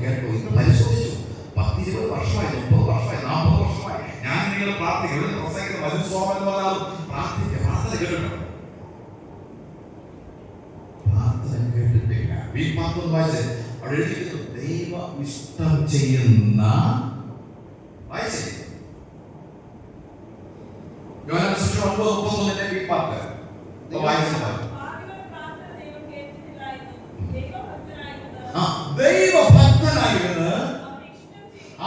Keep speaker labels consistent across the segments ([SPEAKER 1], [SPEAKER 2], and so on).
[SPEAKER 1] കേട്ടോ, ഇന്ന് പരിശോധിച്ചു. 10-20 വർഷമായി, 30 വർഷമായി, 40 വർഷമായി ഞാൻ നിങ്ങൾ പ്രാർത്ഥിക്കും. ഇവിടെ പ്രസംഗിക്കുന്ന മനുസ്വാമൻ എന്ന് പറഞ്ഞാൽ പ്രാർത്ഥന കേട്ടിട്ടുണ്ടോ? പ്രാർത്ഥന കേട്ടിട്ടില്ല. വീട്ടിൽ വായിച്ച് അവിടെ എഴുതിയിരിക്കുന്നു, ദൈവ ഇഷ്ടം ചെയ്യുന്ന വായിച്ചേ യോഹന്നാൻ സുവിശേഷം 9:31 വീപ്പാട്ട് വായിച്ചിട്ടുണ്ട്. ദൈവഭക്തനായിരുന്നു,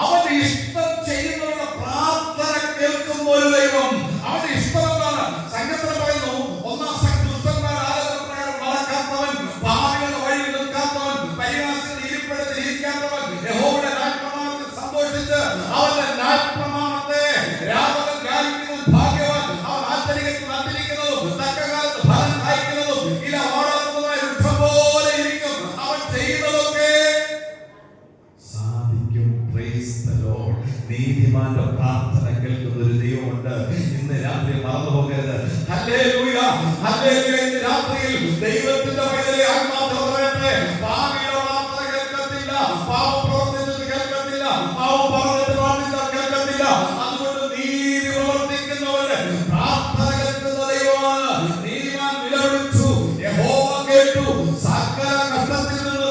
[SPEAKER 1] അവന്റെ ഇഷ്ടം ചെയ്യുന്നവരുടെ പ്രാർത്ഥന കേൾക്കുന്ന ഒരു ദൈവം. അവന്റെ ഇഷ്ടം എന്താണ്? സംഘത്തിൽ പറയുന്നു, 1 ദുഷ്ടന്മാർ ആലോചനപ്രകാരം നടക്കാത്തവൻ, പാപികളുടെ വഴിയിൽ നിൽക്കാത്തവൻ, പരിഹാസികൾ ഇരിപ്പിടത്തിൽ ഇരിക്കാത്തവൻ, യഹോവയുടെ ന്യായപ്രമാണത്തിൽ സന്തോഷിച്ച് അവന്റെ ന്യായപ്രമാണത്തെ രാമകൻ ധ്യാനിക്കുന്നത് ഭാഗ്യവാൻ. അവൻ ആചരിക്കുന്നതും തക്കകാലത്ത് ഫലം കായ്ക്കുന്നതും ഇല ഓടാത്തതുമായ വൃക്ഷം പോലെ ഇരിക്കും. അവൻ ചെയ്യുന്നതൊക്കെ സാധിക്കും. Praise the Lord. നീതിമാന്റെ പ്രാർത്ഥന കേൾക്കുന്ന ഒരു ദൈവമുണ്ട്. ഇന്ന് രാത്രി മറന്നു പോകരുത്. Hallelujah, hallelujah. ഇന്ന് രാത്രിയിൽ ദൈവത്തിന്റെ പൈതലെ ആത്മാർത്ഥത പറയട്ടെ. പാപിയുടെ പ്രാർത്ഥന കേൾക്കത്തില്ല, പാപം പ്രവർത്തിച്ചത് കേൾക്കത്തില്ല, പാപം പറഞ്ഞത് പ്രാർത്ഥിച്ചത് കേൾക്കത്തില്ല. അതുകൊണ്ട് നീതി പ്രവർത്തിക്കുന്നവരുടെ പ്രാർത്ഥന കേൾക്കുന്ന ദൈവമാണ്. നീതിമാൻ നിലവിളിച്ചു, യഹോവ കേട്ടു, സകല കഷ്ടത്തിൽ നിന്ന്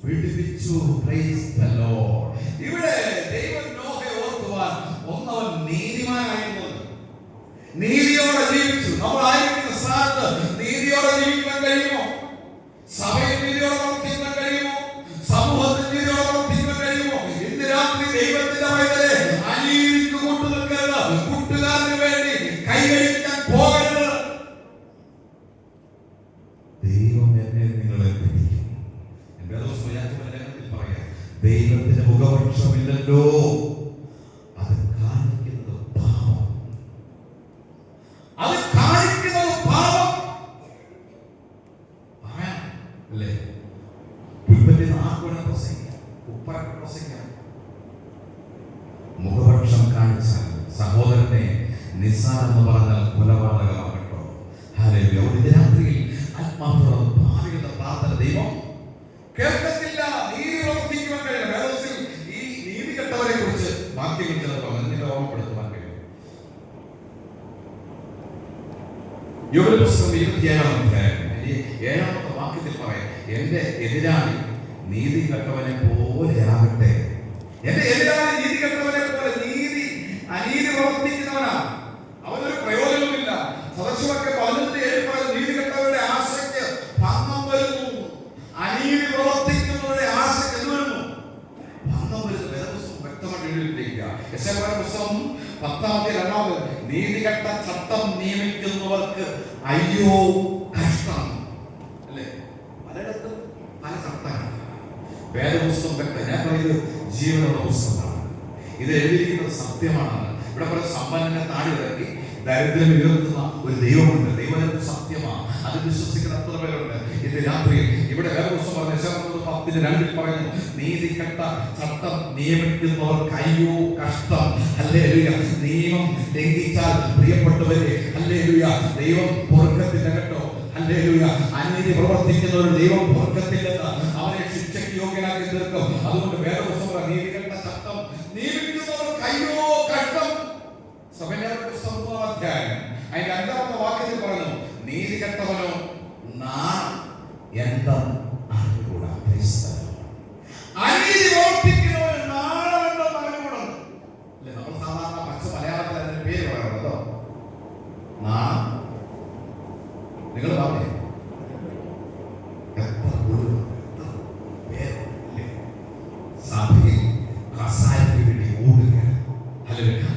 [SPEAKER 1] വിടുവിച്ചു. Praise the Lord. ഇവിടെ ദൈവം നോഹയെ ഓർക്കുവാൻ ഒന്നവൻ നീതിമാനായിരുന്നു, നീതിയോടെ ജീവിച്ചു. നമ്മളായിരിക്കുന്ന സ്ഥാനത്ത് നീതിയോടെ ജീവിക്കാൻ കഴിയുമോ? സഭയിൽ നീതിയോടെ പ്രവർത്തിക്കാൻ കഴിയുമോ? സമൂഹത്തിൽ നീതിയോടെ പ്രവർത്തിക്കാൻ കഴിയുമോ? ഇന്ന് രാത്രി ദൈവത്തിന്റെ പൈതലെ അനീതിക്ക് കൂട്ടുനിൽക്കരുത്. കൂട്ടുകാരന് വേണ്ടി കൈകഴിക്കാൻ പോകരുത്. ദൈവം എന്നെ നിങ്ങളെ പിടിക്കും. ദൈവത്തിന് മുഖപക്ഷമില്ലല്ലോ. അത് കാണിക്കുന്നത് പാപം, അത് കാണിക്കുന്നത് പാപം അല്ലേ? പുൽപ്പറ്റിൽ ആർക്കും പ്രസംഗിക്കാം, ഉപ്പറൊക്കെ പ്രസംഗിക്കാം. മുഖപക്ഷം കാണിച്ചാൽ സഹോദരനെ നിസ്സാരെന്ന് പറഞ്ഞാൽ കൊലപാതകമാകട്ടോ. ഹല്ലേലൂയ. ഇത് രാത്രിയിൽ ആത്മാർത്ഥത ഭാവികളുടെ പ്രാർത്ഥന ദൈവം കേൾക്കത്തില്ല. നീതി പ്രവർത്തിക്കുവാൻ കഴിയില്ല. വേദത്തിൽ ഈ നീതി കെട്ടവരെ കുറിച്ച് വാക്യങ്ങൾ ചിലപ്പോൾ നിന്നെ ഓർമ്മപ്പെടുത്തുവാൻ കഴിയും. യോബിന്റെ പുസ്തകം 27-ാം അധ്യായം 7-ാമത്തെ വാക്യത്തിൽ പറയാം, എന്റെ എതിരാളി നീതി കെട്ടവനെ പോലെ ആകട്ടെ. എന്റെ എതിരാളി നീതി കെട്ടവനെ പോലെ അനീതി പ്രവർത്തിക്കുന്നവനാണ്. അവനൊരു പ്രയോജനമില്ല. സദസ്യമൊക്കെ 11:7 നീതി കെട്ടവരുടെ ആശയ്ക്ക് ഭംഗം വരുന്നു, അനീതി പ്രവർത്തിക്കുന്നവരുടെ ആശയ്ക്ക് എന്ത് വരുന്നു? ഭംഗം വരുന്നു. വേദപുസ്തകം വ്യക്തമായിട്ട് എഴുതിയിരിക്കുക. യെശയ്യാ പുസ്തകം 10-2 നീതികെട്ട ചട്ടം നിയമിക്കുന്നവർക്ക് അയ്യോ കഷ്ടം അല്ലേ? പലയിടത്തും പല ചട്ടങ്ങൾ. വേദപുസ്തകം വ്യക്തം. ഞാൻ പറയുന്നത് ജീവനുള്ള പുസ്തകമാണ്. ഇത് എഴുതിയിരിക്കുന്നത് സത്യമാണ്. ഇവിടെ പറയുന്ന സമ്പന്നനെ താഴെ ഇറക്കി ദരിദ്രം ഉയർത്തുന്ന ഒരു ദൈവമുണ്ട്. ദൈവം സത്യമാണ്. അത് വിശ്വസിക്കുന്ന എത്ര പേരുണ്ട് ഇന്ന് രാത്രിയിൽ? ഇവിടെ വേറെ പുസ്തകം പറഞ്ഞു, യെശയ്യാ 10:2 പറയുന്നു, നീതികെട്ട ചട്ടം നിയമിക്കുന്നവർക്ക് അയ്യോ കഷ്ടം. ഹല്ലേലൂയ. നിയമം ലംഘിച്ചാൽ പ്രിയപ്പെട്ടവരെ, ഹല്ലേലൂയ, ദൈവം പൊറുക്കത്തില്ല കേട്ടോ. ഹല്ലേലൂയ. അനീതി പ്രവർത്തിക്കുന്നവർ ദൈവം പൊറുക്കത്തില്ലെന്ന് അവനെ ശിക്ഷയ്ക്ക് യോഗ്യനാക്കി തീർക്കും. അതുകൊണ്ട് വേറെ പുസ്തകം നീതികെട്ട ചട്ടം നിയമിക്കുന്നവർക്ക് അയ്യോ കഷ്ടം. സഭയുടെ പുസ്തകം 3-ാം അധ്യായം അതിന്റെ 5-ാമത്തെ വാക്യത്തിൽ പറയുന്നു, നീതി കെട്ടവനോ നാം എന്തെന്ന് അറിഞ്ഞുകൂടാ. അനീതി പ്രവർത്തിക്കുന്നവൻ നാണം എന്തെന്ന് അറിഞ്ഞുകൂടാ. അല്ലെ? നമ്മൾ സാധാരണ പച്ച മലയാളത്തിൽ അതിന്റെ പേര് പറയാറുണ്ടോ? നാണം. നിങ്ങൾ പറഞ്ഞേ സഭയിൽ കസാരയ്ക്ക് വേണ്ടി ഓടുക.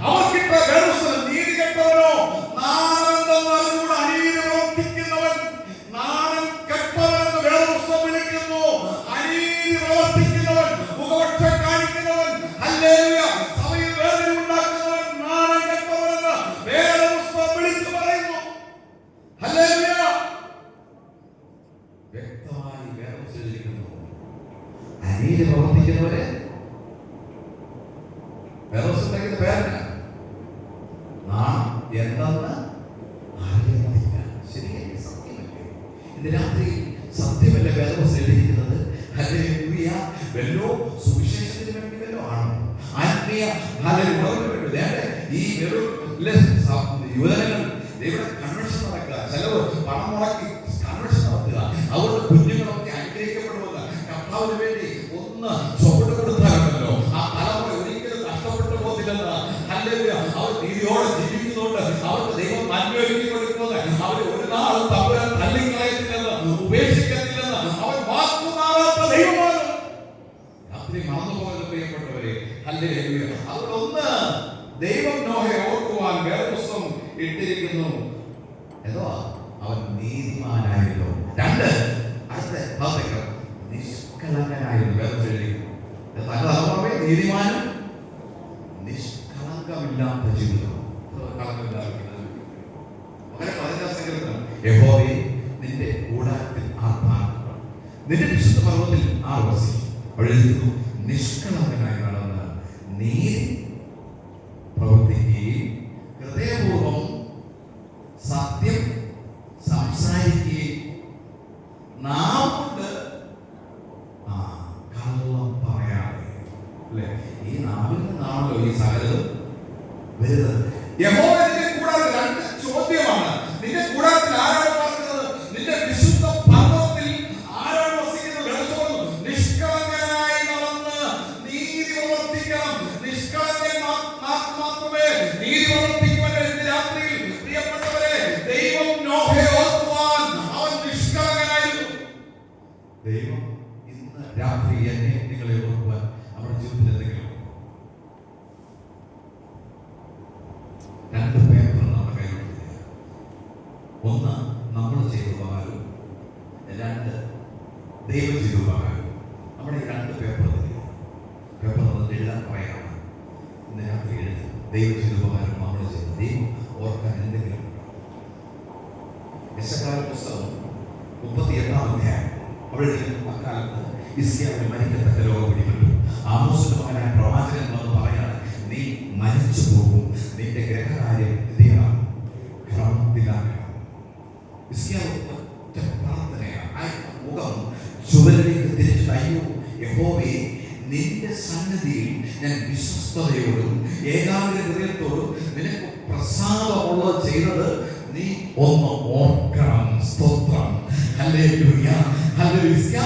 [SPEAKER 1] അവർക്കിട്ട നീതി കെട്ടവനോ നാണെന്തെന്ന് അറിഞ്ഞുകൂടാ. അനീതി പ്രവർത്തിക്കുന്നവൻ നാണം കെട്ടവനെന്ന് വേദപുസ്തകം വിളിക്കുന്നു. അനീതി പ്രവർത്തിക്കുന്നവൻ, മുഖപക്ഷം കാണിക്കുന്നവൻ, ഹല്ലേലൂയ, സഭയിൽ വേദനയുണ്ടാക്കുന്നവൻ നാണം കെട്ടവനെന്ന് വേദപുസ്തകം വിളിച്ചു പറയുന്നു. ഹല്ലേലൂയ. വ്യക്തമായി വേദപുസ്തകം ഇരിക്കുന്നു. അനീതി പ്രവർത്തിക്കുന്നവരെ വേദപുസ്തകത്തിന്റെ പേരല്ല, നാം എന്തെന്ന് അറിയുന്നില്ല. ശരിയല്ലേ? സത്യമല്ലേ? ഇന്ന് രാത്രി സത്യമല്ലേ വേദപുസ്തകം എഴുതിയിരിക്കുന്നത്? ഹല്ലേലൂയ. വല്ലോ സുവിശേഷത്തിന് വേണ്ടി വല്ലോ ആണോ? ആത്മീയ ഉണർവിന് വേണ്ടി ഈ യുവജനങ്ങൾ ഇവിടെ കൺവെൻഷൻ നടക്കുക, ചിലവ് പണം മുടക്കി കൺവെൻഷൻ നടത്തുക, അവരുടെ കുഞ്ഞുങ്ങളൊക്കെ അനുഗ്രഹിക്കപ്പെടുമെന്ന് കർത്താവിന് വേണ്ടി ഒന്ന് ചുവട് കൊടുത്താലുണ്ടല്ലോ ആ തലമുറ ഒരിക്കലും നഷ്ടപ്പെട്ടു പോകത്തില്ലെന്ന്. ഹല്ലേലൂയ. അവർ നീതിയോടെ ജീവിക്കുന്നുണ്ട്. അവർക്ക് ദൈവം നന്മയൊരുക്കി കൊടുക്കുന്നത് അവർ ഒരു നാളും തമ്പുരാൻ തള്ളിക്കളയത്തില്ലെന്ന്, ഉപേക്ഷിക്കത്തില്ലെന്ന് അവൻ വാക്കുമാറാത്ത ദൈവമാണ്. രാത്രി മറന്നുപോകുന്ന പ്രിയപ്പെട്ടവരെ, ഹല്ലേലൂയ. അതുകൊണ്ടൊന്ന് ദൈവം നോഹയെ ഓർക്കുവാൻ വേദപുസ്തകം ഇട്ടിരിക്കുന്നു. ഏതോ അവൻ നീതിമാനായിരുന്നു. രണ്ട്, അടുത്ത നിഷ്കളങ്കനായിരുന്നു. വേദപുസ്തകം തലമുറവേ നീതിമാനും നിഷ്കളങ്കമില്ലാത്ത ജീവിതം. യഹോവേ നിന്റെ കൂടാരത്തിൽ നിന്റെ വിശുദ്ധ പർവ്വതത്തിൽ വസിക്കും. അവിടെ നിഷ്കളങ്കനായി നടന്ന് നീതി പ്രവർത്തിക്കുകയും ഹൃദയപൂർവം സത്യം സംസാരിക്കുകയും നാം കൊണ്ട് കള്ളം പറയാതെ. അല്ലെ, ഈ നാവിൽ നിന്നാണല്ലോ ഈ സകലതും വരുന്നത്. യഹോവയുടെ കൂടാരത്തിൽ രണ്ട് ചോദ്യമാണ്. നിന്റെ കൂടാരത്തിൽ ആരാണ് പാർക്കുന്നത്? നിന്റെ വിശുദ്ധ പർവ്വതത്തിൽ ആരാണ് വസിക്കുന്നത്? നിഷ്കളങ്കനായി നടന്ന് നീതി പ്രവർത്തിക്കണം. നിഷ്കളങ്കൻ മാത്രമേ നീതി പ്രവർത്തിക്കുവാൻ. രാത്രിയിൽ പ്രിയപ്പെട്ടവരെ, ദൈവം നോഹയെ ഓർക്കുവാൻ അവൻ നിഷ്കളങ്കനായിരുന്നു. ദൈവം ഇന്ന് രാത്രി എന്നെ നിങ്ങളെ ഓർക്കുവാൻ നമ്മുടെ ജീവിതത്തിൽ എന്തെങ്കിലും രണ്ട് പേപ്പർ നമ്മുടെ കയ്യിലുണ്ട്. ഒന്ന് നമ്മൾ ചെയ്ത ഉപകാരവും, രണ്ട് ദൈവം ചെയ്ത ഉപകാരവും. നമ്മുടെ ഈ രണ്ട് പേപ്പർ എഴുതാൻ പറയാം. ഇന്ന് രാത്രി എഴുതി ദൈവം ചെയ്ത ഉപകാരം നമ്മൾ ചെയ്തു. ദൈവം ഓർക്കാൻ എന്തെങ്കിലും യെശയ്യാവ് പുസ്തകം 38-ാം അധ്യായം. അവിടെ അക്കാലത്ത് ഹിസ്കിയാവിന് മരിക്കത്തക്ക രോഗം പിടിപെട്ടു. ആമോസിന്റെ മകനായ പ്രവാചകൻ എന്ന് പറയാണ്, നീ മരിച്ചു പോകും, നിന്റെ ഗ്രഹകാര്യം ക്രമത്തിലാക്കണം. പ്രാർത്ഥനയാണ്. മുഖം ചുവരിലേക്ക് തിരിച്ചു, അയ്യോ യഹോവേ, നിന്റെ സന്നിധിയിൽ ഞാൻ വിശ്വസ്തയോടും ഏകാഗ്ര ഹൃദയത്തോടും നിനക്ക് പ്രസാദമുള്ളത് ചെയ്തത് നീ ഒന്ന് ഓർക്കണം. സ്തോത്രം. ഹല്ലേലൂയ. ഹല്ലേലൂയ.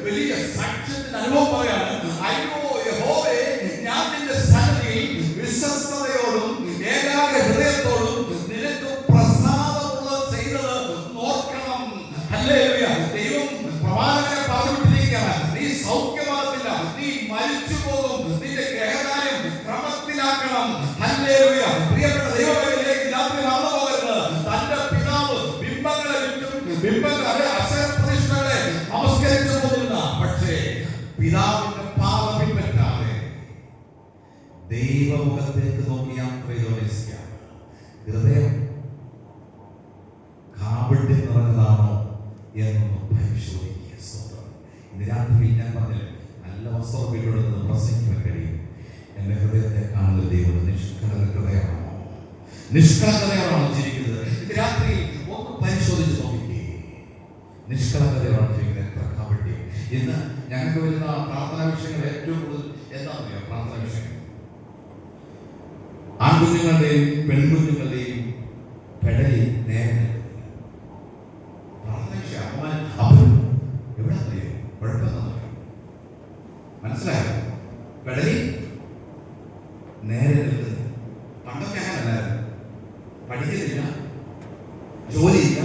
[SPEAKER 1] വലിയ സാക്ഷ്യത്തിന്റെ അനുഭവം പറയാണ്. അയ്യോ യഹോവേ, ഞാൻ നിന്റെ സന്നിധിയിൽ വിശ്വസ്തയോടും ഏകാഗ്ര ഹൃദയത്തോടും നിനക്ക് പ്രസാദമുള്ളത് ചെയ്തത് ഓർക്കണം. ഹല്ലേലൂയ. ദൈവം പ്രവാചകനെ പറഞ്ഞുകൊണ്ടിരിക്കുകയാണ്, നീ സൗഖ്യമാകത്തില്ല, നീ മരിച്ചു പോകും, നിന്റെ ഗ്രഹകാര്യം ക്രമത്തിലാക്കണം. ഹല്ലേലൂയ. പ്രിയപ്പെട്ട ദൈവമേലേക്ക് രാത്രി നടന്നു പോകരുത്. തന്റെ പിതാവ് ബിംബങ്ങളെ അക്ഷരപ്രതിഷ്ഠകളെ നമസ്കരിച്ചു പോയിരുന്ന, പക്ഷേ പിതാവിന്റെ പാത പിൻപറ്റാതെ ദൈവമുഖത്തേക്ക് നോക്കി യാത്ര ചെയ്തോണ്ടിരിക്കുക. ഹൃദയം കാപട്യം നിറഞ്ഞതാണോ എന്നൊന്ന് പരിശോധിക്കുക. സ്തോത്രം. ഇന്ന് രാത്രി ഞാൻ പറഞ്ഞില്ലേ, നല്ല വസ്ത്രം വീട്ടിലെടുത്ത് പ്രസംഗിക്കാൻ കഴിയും. എന്റെ ഹൃദയത്തെ കാണുന്ന ദൈവം നിഷ്കളങ്ക ഹൃദയമാണോ, നിഷ്കളങ്കതയാണോ ജീവിക്കുന്നത്? ഇത് രാത്രി ഒന്ന് പരിശോധിച്ച് നോക്കിക്കേ. നിഷ്കളങ്കതയാണ് ജീവിക്കുന്നത്. എത്ര കാപട്യം. ഇന്ന് ഞങ്ങൾക്ക് വരുന്ന പ്രാർത്ഥനാ വിഷയങ്ങൾ ഏറ്റവും കൂടുതൽ എന്താണെന്നറിയോ? പ്രാർത്ഥനാ വിഷയങ്ങൾ ആൺകുഞ്ഞുങ്ങളുടെയും പെൺകുഞ്ഞുങ്ങളുടെയും പെടലി നേരെ പ്രാർത്ഥന വിഷയം. അപ്പനും എവിടെ അറിയോ? കുഴപ്പമെന്നറിയോ? മനസ്സിലായോ? പെടലി നേരെ നിൽക്കുന്നത്. പണ്ടൊക്കെ അങ്ങനല്ലായിരുന്നു. പഠിക്കുന്നില്ല, ജോലിയില്ല,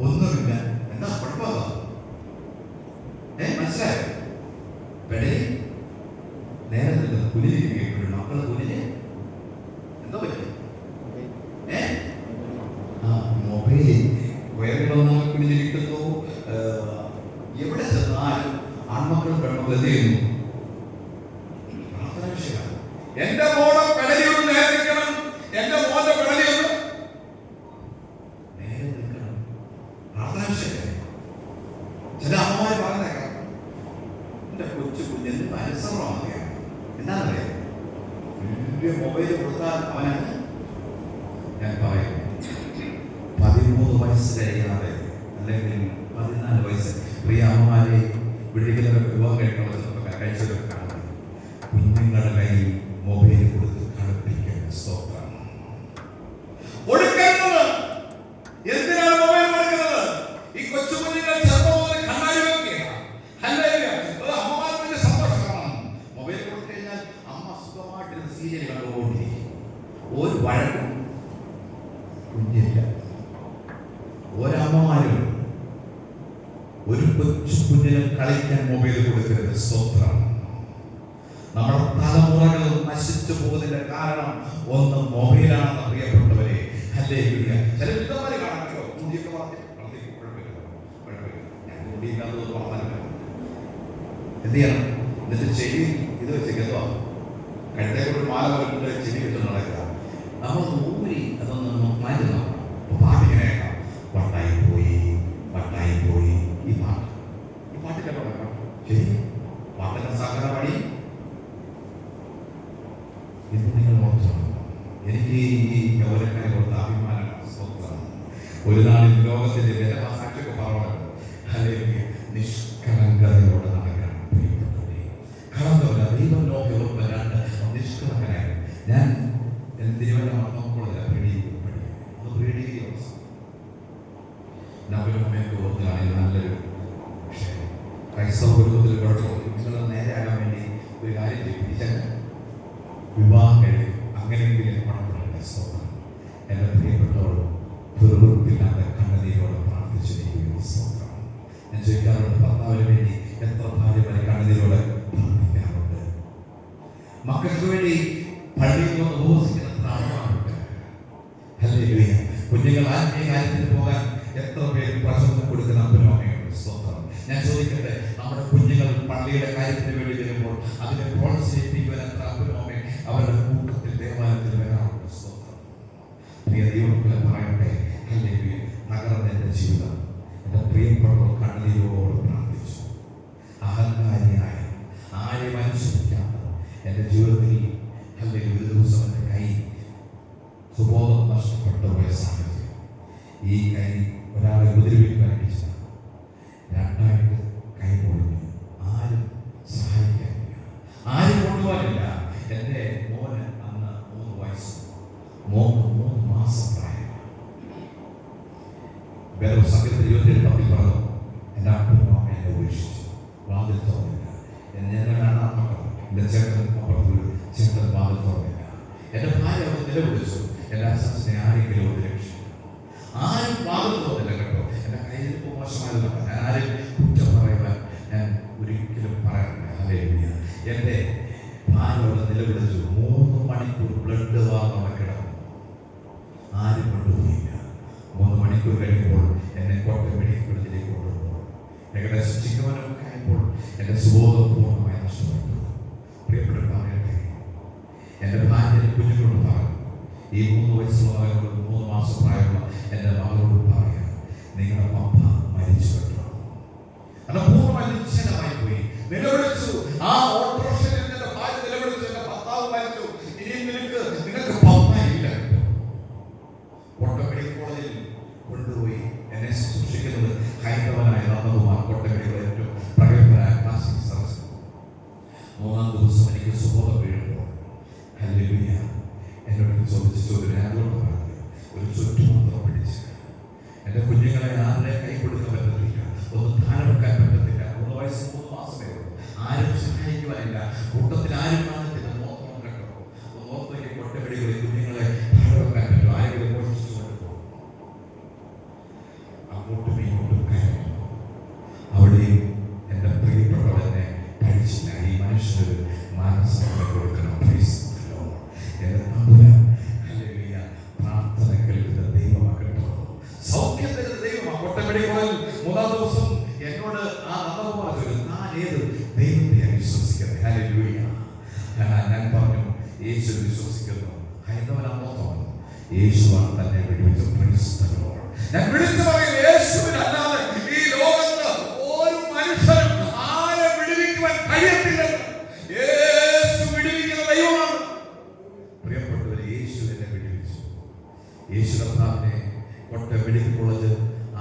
[SPEAKER 1] ഒന്നുമില്ല, എന്താ കുഴപ്പമില്ല. മനസ്സിലായോ? പെടലി നേരെ നിൽക്കുന്നത്. കുലിരിക്കുകയും മക്കള് കുലിന് എന്താ പറ്റും? മൊബൈലിൽ വയറുകളൊന്നും കുലിഞ്ഞിരിക്കുന്നു. എവിടെ ചെന്നാലും ആൺമക്കളും പെൺമക്കളും എന്ത് ചെയ്യുന്നു? പ്രാർത്ഥന വിഷയമാണ്. എന്റെ മോളെ പെടലിയൊന്ന് നേരെ നിൽക്കണം, എന്റെ മോന്റെ പെടലിയൊന്ന് നേരെ നിൽക്കണം. പ്രാർത്ഥന വിഷയമല്ലേ? ചില അമ്മമാര് പറഞ്ഞേക്കാം, എന്റെ കൊച്ചു കുഞ്ഞിന് പരിശ്രമമാണ്. എന്താണെന്നറിയാം? വലിയ മൊബൈൽ കൊടുത്താൽ അവനാണ്. ഞാൻ പറയും, 13 വയസ്സ് കഴിയാതെ അല്ലെങ്കിൽ 14 വയസ്സ് പ്രിയ അമ്മമാരെ വിളിക്കുന്നവരൊക്കെ വിവാഹം കഴിക്കണം. കഴിച്ചവരൊക്കെ കാണുന്നത് കുഞ്ഞുങ്ങളുടെ കയ്യിൽ മൊബൈൽ കൊടുത്ത് കളിപ്പിക്കുന്ന സ്തോത്രം. കൊടുക്കുന്നത് എന്തിനാണ് മൊബൈൽ കൊടുക്കുന്നത്? ഈ കൊച്ചു കുഞ്ഞുങ്ങൾ ചെറുപ്പം മുതൽ കണ്ണാടി വെക്കുകയാണ്. അമ്മമാർക്ക് സന്തോഷമാണ്. മൊബൈൽ കൊടുത്തു കഴിഞ്ഞാൽ അമ്മ സുഖമായിട്ട് സീരിയൽ കണ്ടുകൊണ്ടിരിക്കും. ഒരു വഴക്കും കുഞ്ഞില്ല. ഒരമ്മമാരും ഒരു കൊച്ചു കുഞ്ഞിനും കളിക്കാൻ മൊബൈൽ കൊടുക്കരുത്. സ്തോത്രം. നമ്മുടെ തലമുറകൾ നശിച്ചു പോകുന്നതിന്റെ കാരണം ഒന്ന് മൊബൈലാണെന്ന് പ്രിയപ്പെട്ടവരെ. ഹല്ലേലൂയ. ചില വിധവന്മാരെ കാണാമല്ലോ, മുടിയൊക്കെ എന്ത് ചെയ്യണം? എന്നിട്ട് ചെവി ഇത് വെച്ചേക്കോ, കഴുത്തെ കൊണ്ട് മാല പോലെ ചെവി വെച്ച് നടക്കുക. നമ്മൾ ഊരി അതൊന്ന് മാറ്റി നോക്കണം. പാട്ട് ഇങ്ങനെ കേൾക്കാം, വട്ടായി പോയി വട്ടായി പോയി. ഈ പാട്ട് കേട്ടോ, ശരി, പാട്ടിന്റെ സകല വഴി ഇത് നിങ്ങൾ ഓർക്കണം. എനിക്ക് ഈ ഗൗരവക്കാരെ കൊടുത്ത അഭിമാനമാണ്. സ്വന്തം ഒരു നാളിൽ ലോകത്തിന്റെ ജനസാക്ഷിയൊക്കെ പറഞ്ഞു, അല്ലെങ്കിൽ നിഷ്കളങ്കതയോടെ നടക്കണം. പ്രിയപ്പെട്ടവരെ, കളങ്കമില്ല. ദൈവം ലോകം വരാണ്ട് നിഷ്കളങ്കനായി. ഞാൻ തിരുവല്ല നോക്കുന്നില്ല, നവലമ്മയൊക്കെ ഓർക്കുകയാണെങ്കിൽ നല്ലൊരു ക്രൈസ്തവ കുടുംബത്തിൽ കുഴപ്പമില്ല. നിങ്ങൾ നേരെ ആകാൻ വേണ്ടി ഒരു കാര്യം ചെയ്യിപ്പിച്ചാൽ വിവാഹം കഴിയും. അങ്ങനെയെങ്കിലും പണപ്പെടേണ്ട സ്തോത്രം. എൻ്റെ പ്രിയപ്പെട്ടവരും വെറുപ്പില്ലാതെ കണ്ണുനീരോടെ പ്രാർത്ഥിച്ചിരിക്കുന്ന സ്തോത്രം. ഞാൻ ചോദിക്കാറുണ്ട്, ഭർത്താവിന് വേണ്ടി എത്ര ഭാര്യമാരെ കണ്ണുനീരോടെ പ്രാർത്ഥിക്കാറുണ്ട്? മക്കൾക്ക് വേണ്ടി പള്ളിയിൽ നിന്ന് ഉപവസിക്കുന്ന പ്രായമാറുണ്ട്. ഹല്ലേലൂയ. കുഞ്ഞുങ്ങൾ ആത്മീയ കാര്യത്തിന് പോകാൻ എത്ര പേര് പ്രചോദനം കൊടുക്കുന്ന അപ്പനും അമ്മയുണ്ട്. സ്തോത്രം. ഞാൻ ചോദിക്കട്ടെ, നമ്മുടെ കുഞ്ഞുങ്ങൾ പള്ളിയുടെ കാര്യത്തിന് വേണ്ടി വരുമ്പോൾ അതിനെ പ്രോത്സാഹിപ്പിക്കുവാൻ എത്ര അപ്പനും അമ്മയും അവരുടെ കൂട്ടത്തിൽ ദേവാലയത്തിൽ വരാറുണ്ട്. സ്തോത്രം. പ്രിയ ദൈവമക്കളെ പറയട്ടെ, ഹല്ലേലൂയ. തകർന്ന എൻ്റെ ജീവിതം എൻ്റെ പ്രിയപ്പെട്ടവർ കണ്ണീരോട് പ്രാർത്ഥിച്ചു. അഹങ്കാരിയായ ആരെയും അനുസരിക്കാത്ത എൻ്റെ ജീവിതത്തിൽ ഹല്ലേലൂയ ഒരു ദിവസം എൻ്റെ കൈ സുബോധം നഷ്ടപ്പെട്ട പോയ സാഹചര്യം. ഈ കൈ ഒരാളെ ഉപദ്രവിക്കാൻ അടിച്ച രണ്ടായിട്ട് കൈ പൊളിഞ്ഞു. ആരും സഹായിക്കാനില്ല, ആരും കൊണ്ടുപോകാനില്ല. എൻ്റെ മോന് അന്ന് 3 വയസ്സ്, 3 മാസം പ്രായം. വേറെ സംഘത്തിൽ 27 പറഞ്ഞു, എൻ്റെ അപ്പനും അമ്മ എന്നെ ഉപേക്ഷിച്ചു. വാതിൽ തുറന്നില്ല. ഞങ്ങളാണ് മക്കൾ. എൻ്റെ ചേട്ടൻ അപ്പുറത്ത് ചേട്ടൻ വാതിൽ തുറന്നില്ല. എൻ്റെ ഭാര്യ അവിടെ നിലവിളിച്ചു, എൻ്റെ അച്ഛനെ ആരെങ്കിലും ഒന്ന് രക്ഷിച്ചു. ആരും വാതിൽ തുറന്നില്ല കേട്ടോ. എൻ്റെ കയ്യിൽ മോശമായതല്ല, ഞാൻ ആരും കുറ്റം പറയുവാൻ ഞാൻ ഒരിക്കലും പറയാറില്ല. ഹല്ലേലൂയ. എൻ്റെ ഭാര്യ അവിടെ നിലവിളിച്ചു. 3 മണിക്കൂർ ബ്ലഡ് വാർന്നവിടെ കിടന്നു. ആരും കൊണ്ടുപോയില്ല. 3 മണിക്കൂർ കഴിയുമ്പോൾ എന്നെ കോട്ടയം മെഡിക്കൽ കോളേജിലേക്ക് കൊണ്ടുപോകുമ്പോൾ ഏകദേശം ചിക്കവനൊക്കെ ആയപ്പോൾ എൻ്റെ സുബോധം പൂർണ്ണമായി നഷ്ടപ്പെട്ടു. പ്രിയപ്പെട്ട പറയട്ടെ, എൻ്റെ ഭാര്യ കുഞ്ഞുങ്ങളോട് പറഞ്ഞു, ഈ 3 വയസ്സുള്ള മകളോട് 3 മാസം പ്രായമുള്ള എൻ്റെ മകളോട് പറയാം, നിങ്ങളുടെ പപ്പ മരിച്ചു കേട്ടോ. അത് പൂർണ്ണമായി നിശ്ചലമായി പോയി. നിലവിളിച്ചു. ആ ഓട്ടോറിക്ഷയിൽ എൻ്റെ ഭാര്യ നിലവിളിച്ചു, എൻ്റെ ഭർത്താവ് മരിച്ചു, ഇനി നിങ്ങൾക്ക് പപ്പ ഇല്ല കേട്ടോ. കോട്ടയം മെഡിക്കൽ കോളേജിൽ കൊണ്ടുപോയി എന്നെ ശുശ്രൂഷിക്കുന്നത് ഹൈന്ദവനായ നന്ദകുമാർ, കോട്ടയം ഏറ്റവും പ്രഗത്ഭനായ പ്ലാസ്റ്റിക് സർജൻ. 3-ാം ദിവസം എനിക്ക് സുബോധം വീഴുമ്പോൾ ഹല്ലേലൂയ എന്നോട് ചോദിച്ചു, ഞാനോട് പറഞ്ഞു, ഒരു ചുറ്റുമാത്രം പിടിച്ച് എൻ്റെ കുഞ്ഞുങ്ങളെ ആരുടെ കൈ കൊടുക്കാൻ പറ്റത്തില്ല, ഒന്ന് ധാരം വെക്കാൻ പറ്റത്തില്ല. 3 വയസ്സ് 3 മാസമേ ഉള്ളൂ. ആരും സഹായിക്കുവാനില്ല, കൂട്ടത്തിൽ ആരും കാണത്തില്ല. നോക്കണം കേട്ടോ. നോക്കി കൊട്ടപിടികളെ കുഞ്ഞുങ്ങളെ ധാരം വെക്കാൻ പറ്റും. ആരെങ്കിലും മോഷിച്ചു കൊണ്ടുപോകും. അങ്ങോട്ടും ഇങ്ങോട്ടും കയറുന്നു. അവിടെയും എൻ്റെ പ്രിയപ്പെട്ടവരെന്നെ കഴിച്ചില്ല. ഈ മനുഷ്യനൊരു മാനസിക കൊടുക്കണം. പ്രാർത്ഥന കേൾക്കുന്ന ദൈവമാകട്ടോ, സൗഖ്യം തരുന്ന ദൈവമാണ്. കോട്ടയം 3-ാം ദിവസം എന്നോട് ആ നന്ദകുമാർ ചോദിച്ചു, ഞാൻ ഏത് ദൈവത്തെ വിശ്വസിക്കുന്നത്? ഹല്ലേലൂയ. ഞാൻ പറഞ്ഞു, യേശു വിശ്വസിക്കുന്നു. ഹൈന്ദവനാണോ തോന്നുന്നു? യേശുവാണ് തന്നെ വെടിവെച്ച ക്രൈസ്തവർ. ഞാൻ വിളിച്ചു പറയും, യേശുവിനല്ലാതെ ഈ ലോകത്ത് ഒരു മനുഷ്യനും ആരെ വിടുവിക്കുവാൻ കഴിയത്തില്ലെന്ന്. യേശു വിടുവിക്കുന്ന ദൈവമാണ്. പ്രിയപ്പെട്ടവരെ, യേശു എന്നെ വിടുവിച്ചു. യേശു കർത്താവിനെ കോട്ടയം മെഡിക്കൽ കോളേജ്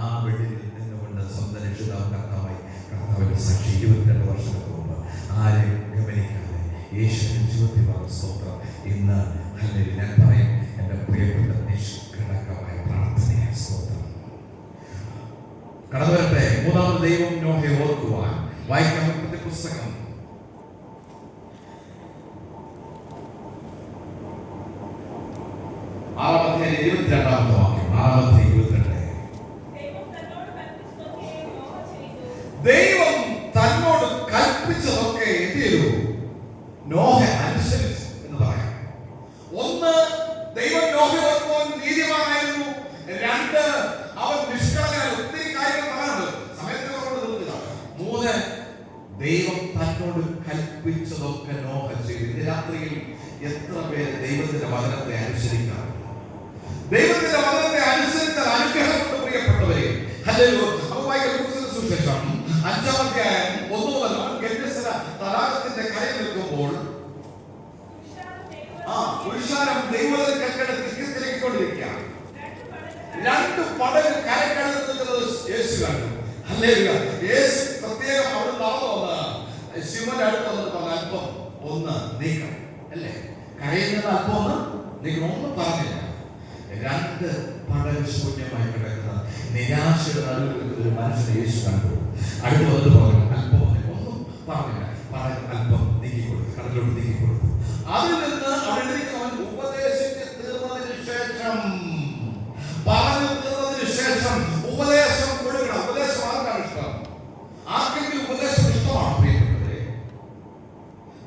[SPEAKER 1] ആ ബെഡിൽ നിന്നുകൊണ്ട് സ്വന്തം രക്ഷിതാവ് കർത്താവിന്റെ സാക്ഷി 22 വർഷങ്ങൾക്ക് മുമ്പ് ആരെയും യേശുവിന്റെ ജീവിതത്തിൽ വന്ന സ്തോത്രം. ഇന്ന് അല്ലെങ്കിൽ ഞാൻ പറയും, എൻ്റെ പ്രിയപ്പെട്ട നിഷ്കളങ്കമായ പ്രാർത്ഥനയായ സ്തോത്രം കടന്നു വരട്ടെ. മൂന്നാമത് ദൈവം നോഹയെ ഓർക്കുവാൻ. വായിക്കാം ഉൽപ്പത്തി പുസ്തകം 6:22 വാക്യം. 6:22. ദൈവം തന്നോട് കൽപ്പിച്ചതൊക്കെ എന്ത് ചെയ്തു? നോഹ അനുസരിച്ചു എന്ന് പറയാം. ഒന്ന്, ദൈവം നോഹയെ ഓർക്കുവാൻ നീതിമാനായിരുന്നു. രണ്ട്, അവൻ നിഷ്കളങ്കനായി. ഒത്തിരി കാര്യങ്ങൾ പറയാനുണ്ട്, സമയത്തിന് കൊണ്ട് നിർത്തുക. മൂന്ന്, ദൈവം തന്നോട് കൽപ്പിച്ചതൊക്കെ നോഹ ചെയ്തു. ഇന്ന് രാത്രിയിൽ എത്ര പേര് ദൈവത്തിന്റെ വചനത്തെ അനുസരിക്കാം? ദൈവത്തിന്റെ വചനത്തെ അനുസരിച്ചാൽ അനുഗ്രഹം കൊണ്ട് പ്രിയപ്പെട്ടവരെ. സുവിശേഷം 5-ാം അധ്യായം 1 മുതൽ ഗെന്നേസര തടാകത്തിന്റെ കരയിൽ നിൽക്കുമ്പോൾ പുരുഷാരം ദൈവത്തിന്റെ കൽക്കട തിരിക്കൊണ്ടിരിക്കുക. 2 പടകൾ കരക്കടന്ന് നിൽക്കുന്നത് യേശു കണ്ടു. യേശു പ്രത്യേകം അവിടെ നടന്നു വന്ന് ശിവന്റെ അടുത്ത് വന്നിട്ട് പറഞ്ഞു, അല്പം ഒന്ന് നീക്കണം അല്ലേ, കരയുന്നത് അല്പം ഒന്ന് നീക്കണം. ഒന്നും പറഞ്ഞില്ല. 2 പടൽ ശൂന്യമായി കിടക്കുന്ന നിരാശയുടെ നടുവിൽ നിൽക്കുന്ന ഒരു മനുഷ്യനെ യേശു കണ്ടു. അടുത്ത് വന്നിട്ട് പറഞ്ഞു, അല്പം ഒന്നും പറഞ്ഞില്ല, പടൽ അല്പം നീക്കിക്കൊടുത്തു, കടലിലോട്ട് നീക്കിക്കൊടുത്തു. അതിൽ നിന്ന് അവിടെ അവൻ ഉപദേശിച്ച് തീർന്നതിന് ശേഷം, പറഞ്ഞു തീർന്നതിന് ശേഷം ഉപദേശം കൊടുക്കണം. ഉപദേശം ആർക്കാണ് ഇഷ്ടം? ആർക്കെങ്കിലും ഉപദേശം ഇഷ്ടമാണ് പ്രിയപ്പെട്ടവരെ?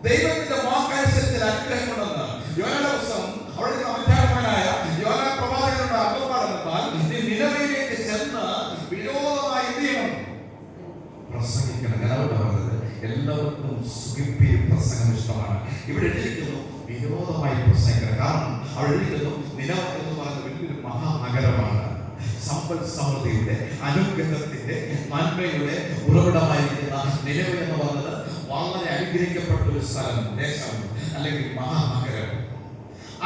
[SPEAKER 1] ദൈവത്തിന്റെ വാക്കനുസരിച്ച് അനുഗ്രഹം കൊണ്ടെന്ന് യോനാ പുസ്തകം അവിടെ അധ്യാപകനായ യോനാ പ്രവാചകനുടെ അർത്ഥപാടെന്നാൽ നീ നിനവയിലേക്ക് ചെന്ന് വിരോധമായി എന്ത് ചെയ്യണം? പ്രസംഗിക്കണം. ഞാനവിടെ പറഞ്ഞത് എല്ലാവർക്കും സുഖിപ്പിയും പ്രസംഗം ഇഷ്ടമാണ്. ഇവിടെ എഴുതിയിരിക്കുന്നു വിരോധമായി പ്രസംഗിക്കണം. കാരണം അവിടെ എഴുതിയിരിക്കുന്നു നിനവ എന്ന് പറയുന്നത് വലിയൊരു മഹാനഗരമാണ്. സമ്പൽ സമൃദ്ധിയുടെ, അനുഗ്രഹത്തിന്റെ, നന്മയുടെ ഉറവിടമായിരിക്കുന്ന നിലവ എന്ന് പറയുന്നത് വളരെ അനുഗ്രഹിക്കപ്പെട്ട ഒരു സ്ഥലം, ദേശം, അല്ലെങ്കിൽ മഹാനഗരം.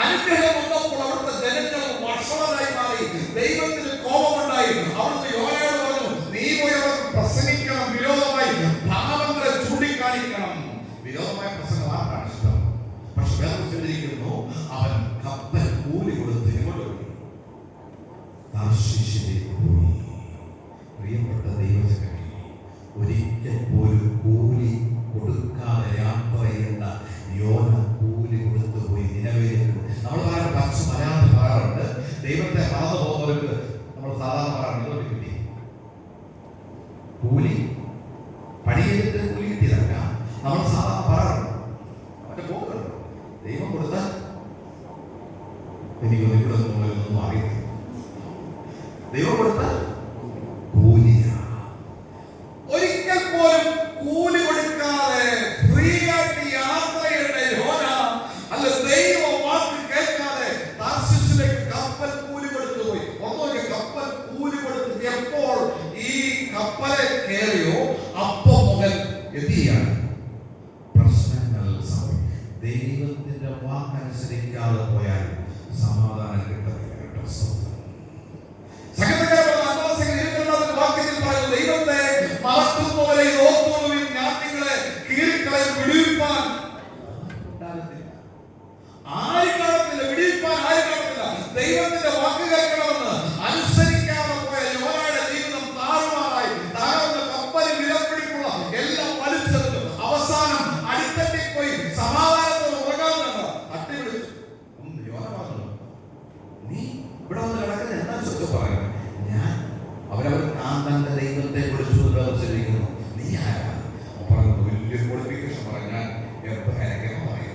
[SPEAKER 1] അനുഗ്രഹം വന്നപ്പോൾ അവിടുത്തെ ജനങ്ങൾ വഷളരായി മാറി. ദൈവത്തിന് കോപമുണ്ടായി. അവിടുത്തെ യോനയോട് പറഞ്ഞു, നീ പോയി അവർക്ക് പ്രസംഗിക്കണം, വിരോധമായി പാപങ്ങളെ ചൂണ്ടിക്കാണിക്കണം. വിരോധമായ പ്രസംഗം ആർക്കാണ് ഇഷ്ടം? പക്ഷെ വേറെ ചൊല്ലിയിരിക്കുന്നു, അവൻ കപ്പൽ കൂലി കൊടുത്ത് ഇങ്ങോട്ട് പോയി, താർശീശിലേക്ക് പോയി. പ്രിയപ്പെട്ട ദൈവജനമേ, ഒരിക്കൽ പോലും കൂലി കൊടുക്കാതെ യാത്ര ചെയ്യുന്ന യോന കൂലി കൊടുത്തു പോയി നിനവയിലേക്ക്. നമ്മൾ പറയാറ് പച്ച മലയാളത്തിൽ പറയാറുണ്ട്, ദൈവത്തെ മറന്നു പോകുന്നവർക്ക് നമ്മൾ സാധാരണ പറയാറുണ്ട് കിട്ടി കൂലി, പണി ചെയ്തിട്ട് കൂലി കിട്ടിയതല്ല. നമ്മൾ സാധാരണ പറയാറുണ്ട് മറ്റേ പോകുന്നുണ്ട്, ദൈവം കൊടുത്താൽ എനിക്കൊന്നും ഇവിടെ ഒന്നും അറിയില്ല. ദൈവം കൊടുത്താൽ കൂലിയാണ്. ഒരിക്കൽ പോലും കൂലി കൊടുക്കാതെ ഫ്രീ ആയിട്ട് യാത്രയുടെ യോന അല്ല ദൈവ വാക്ക് കേൾക്കാതെ താർശീശിലേക്ക് കപ്പൽ കൂലി കൊടുത്തു പോയി. ഒന്നോക്കെ കപ്പൽ കൂലി കൊടുത്ത് എപ്പോൾ ഈ കപ്പലെ കയറിയോ അപ്പോൾ മുതൽ എത്തിയാണ് പ്രശ്നങ്ങൾ സംഭവിക്കും. ദൈവത്തിന്റെ വാക്കനുസരിക്കാതെ പോയാൽ സമാധാനം കിട്ടത്തില്ല. ദൈവത്തെ മറക്കുന്നവരെ ഓർത്തുകൊള്ളുവിൻ, ഞാൻ നിങ്ങളെ കീറിക്കളയും, വിടുവിപ്പാൻ ആരും കാണത്തില്ല, വിടുവിപ്പാൻ ആരും കാണത്തില്ല. ദൈവത്തിന്റെ വാക്ക് കേൾക്കണമെന്ന് അനുസരിക്കാതെ പോയ യോനയുടെ ജീവിതം താറുമാറായി. താറുന്ന കപ്പലിൽ വിലപിടിപ്പുള്ള എല്ലാം വലിച്ചെടുത്തു. അവസാനം അടിത്തട്ടിപ്പോയി സമാധാനത്തോടെ ഉറങ്ങാവുന്ന തട്ടിവിളിച്ചു. യോന പറഞ്ഞു, നീ ഇവിടെ വന്ന് കിടക്കുന്ന എന്താ ചോദിച്ചു പറയുന്നത്? ഞാൻ അവരവർ കാന്തന്റെ ദൈവത്തെ വിളിച്ചു ദർശിക്കുന്നു. നീ ആരാ? പറഞ്ഞു വലിയ ക്വാളിഫിക്കേഷൻ പറഞ്ഞു, ഞാൻ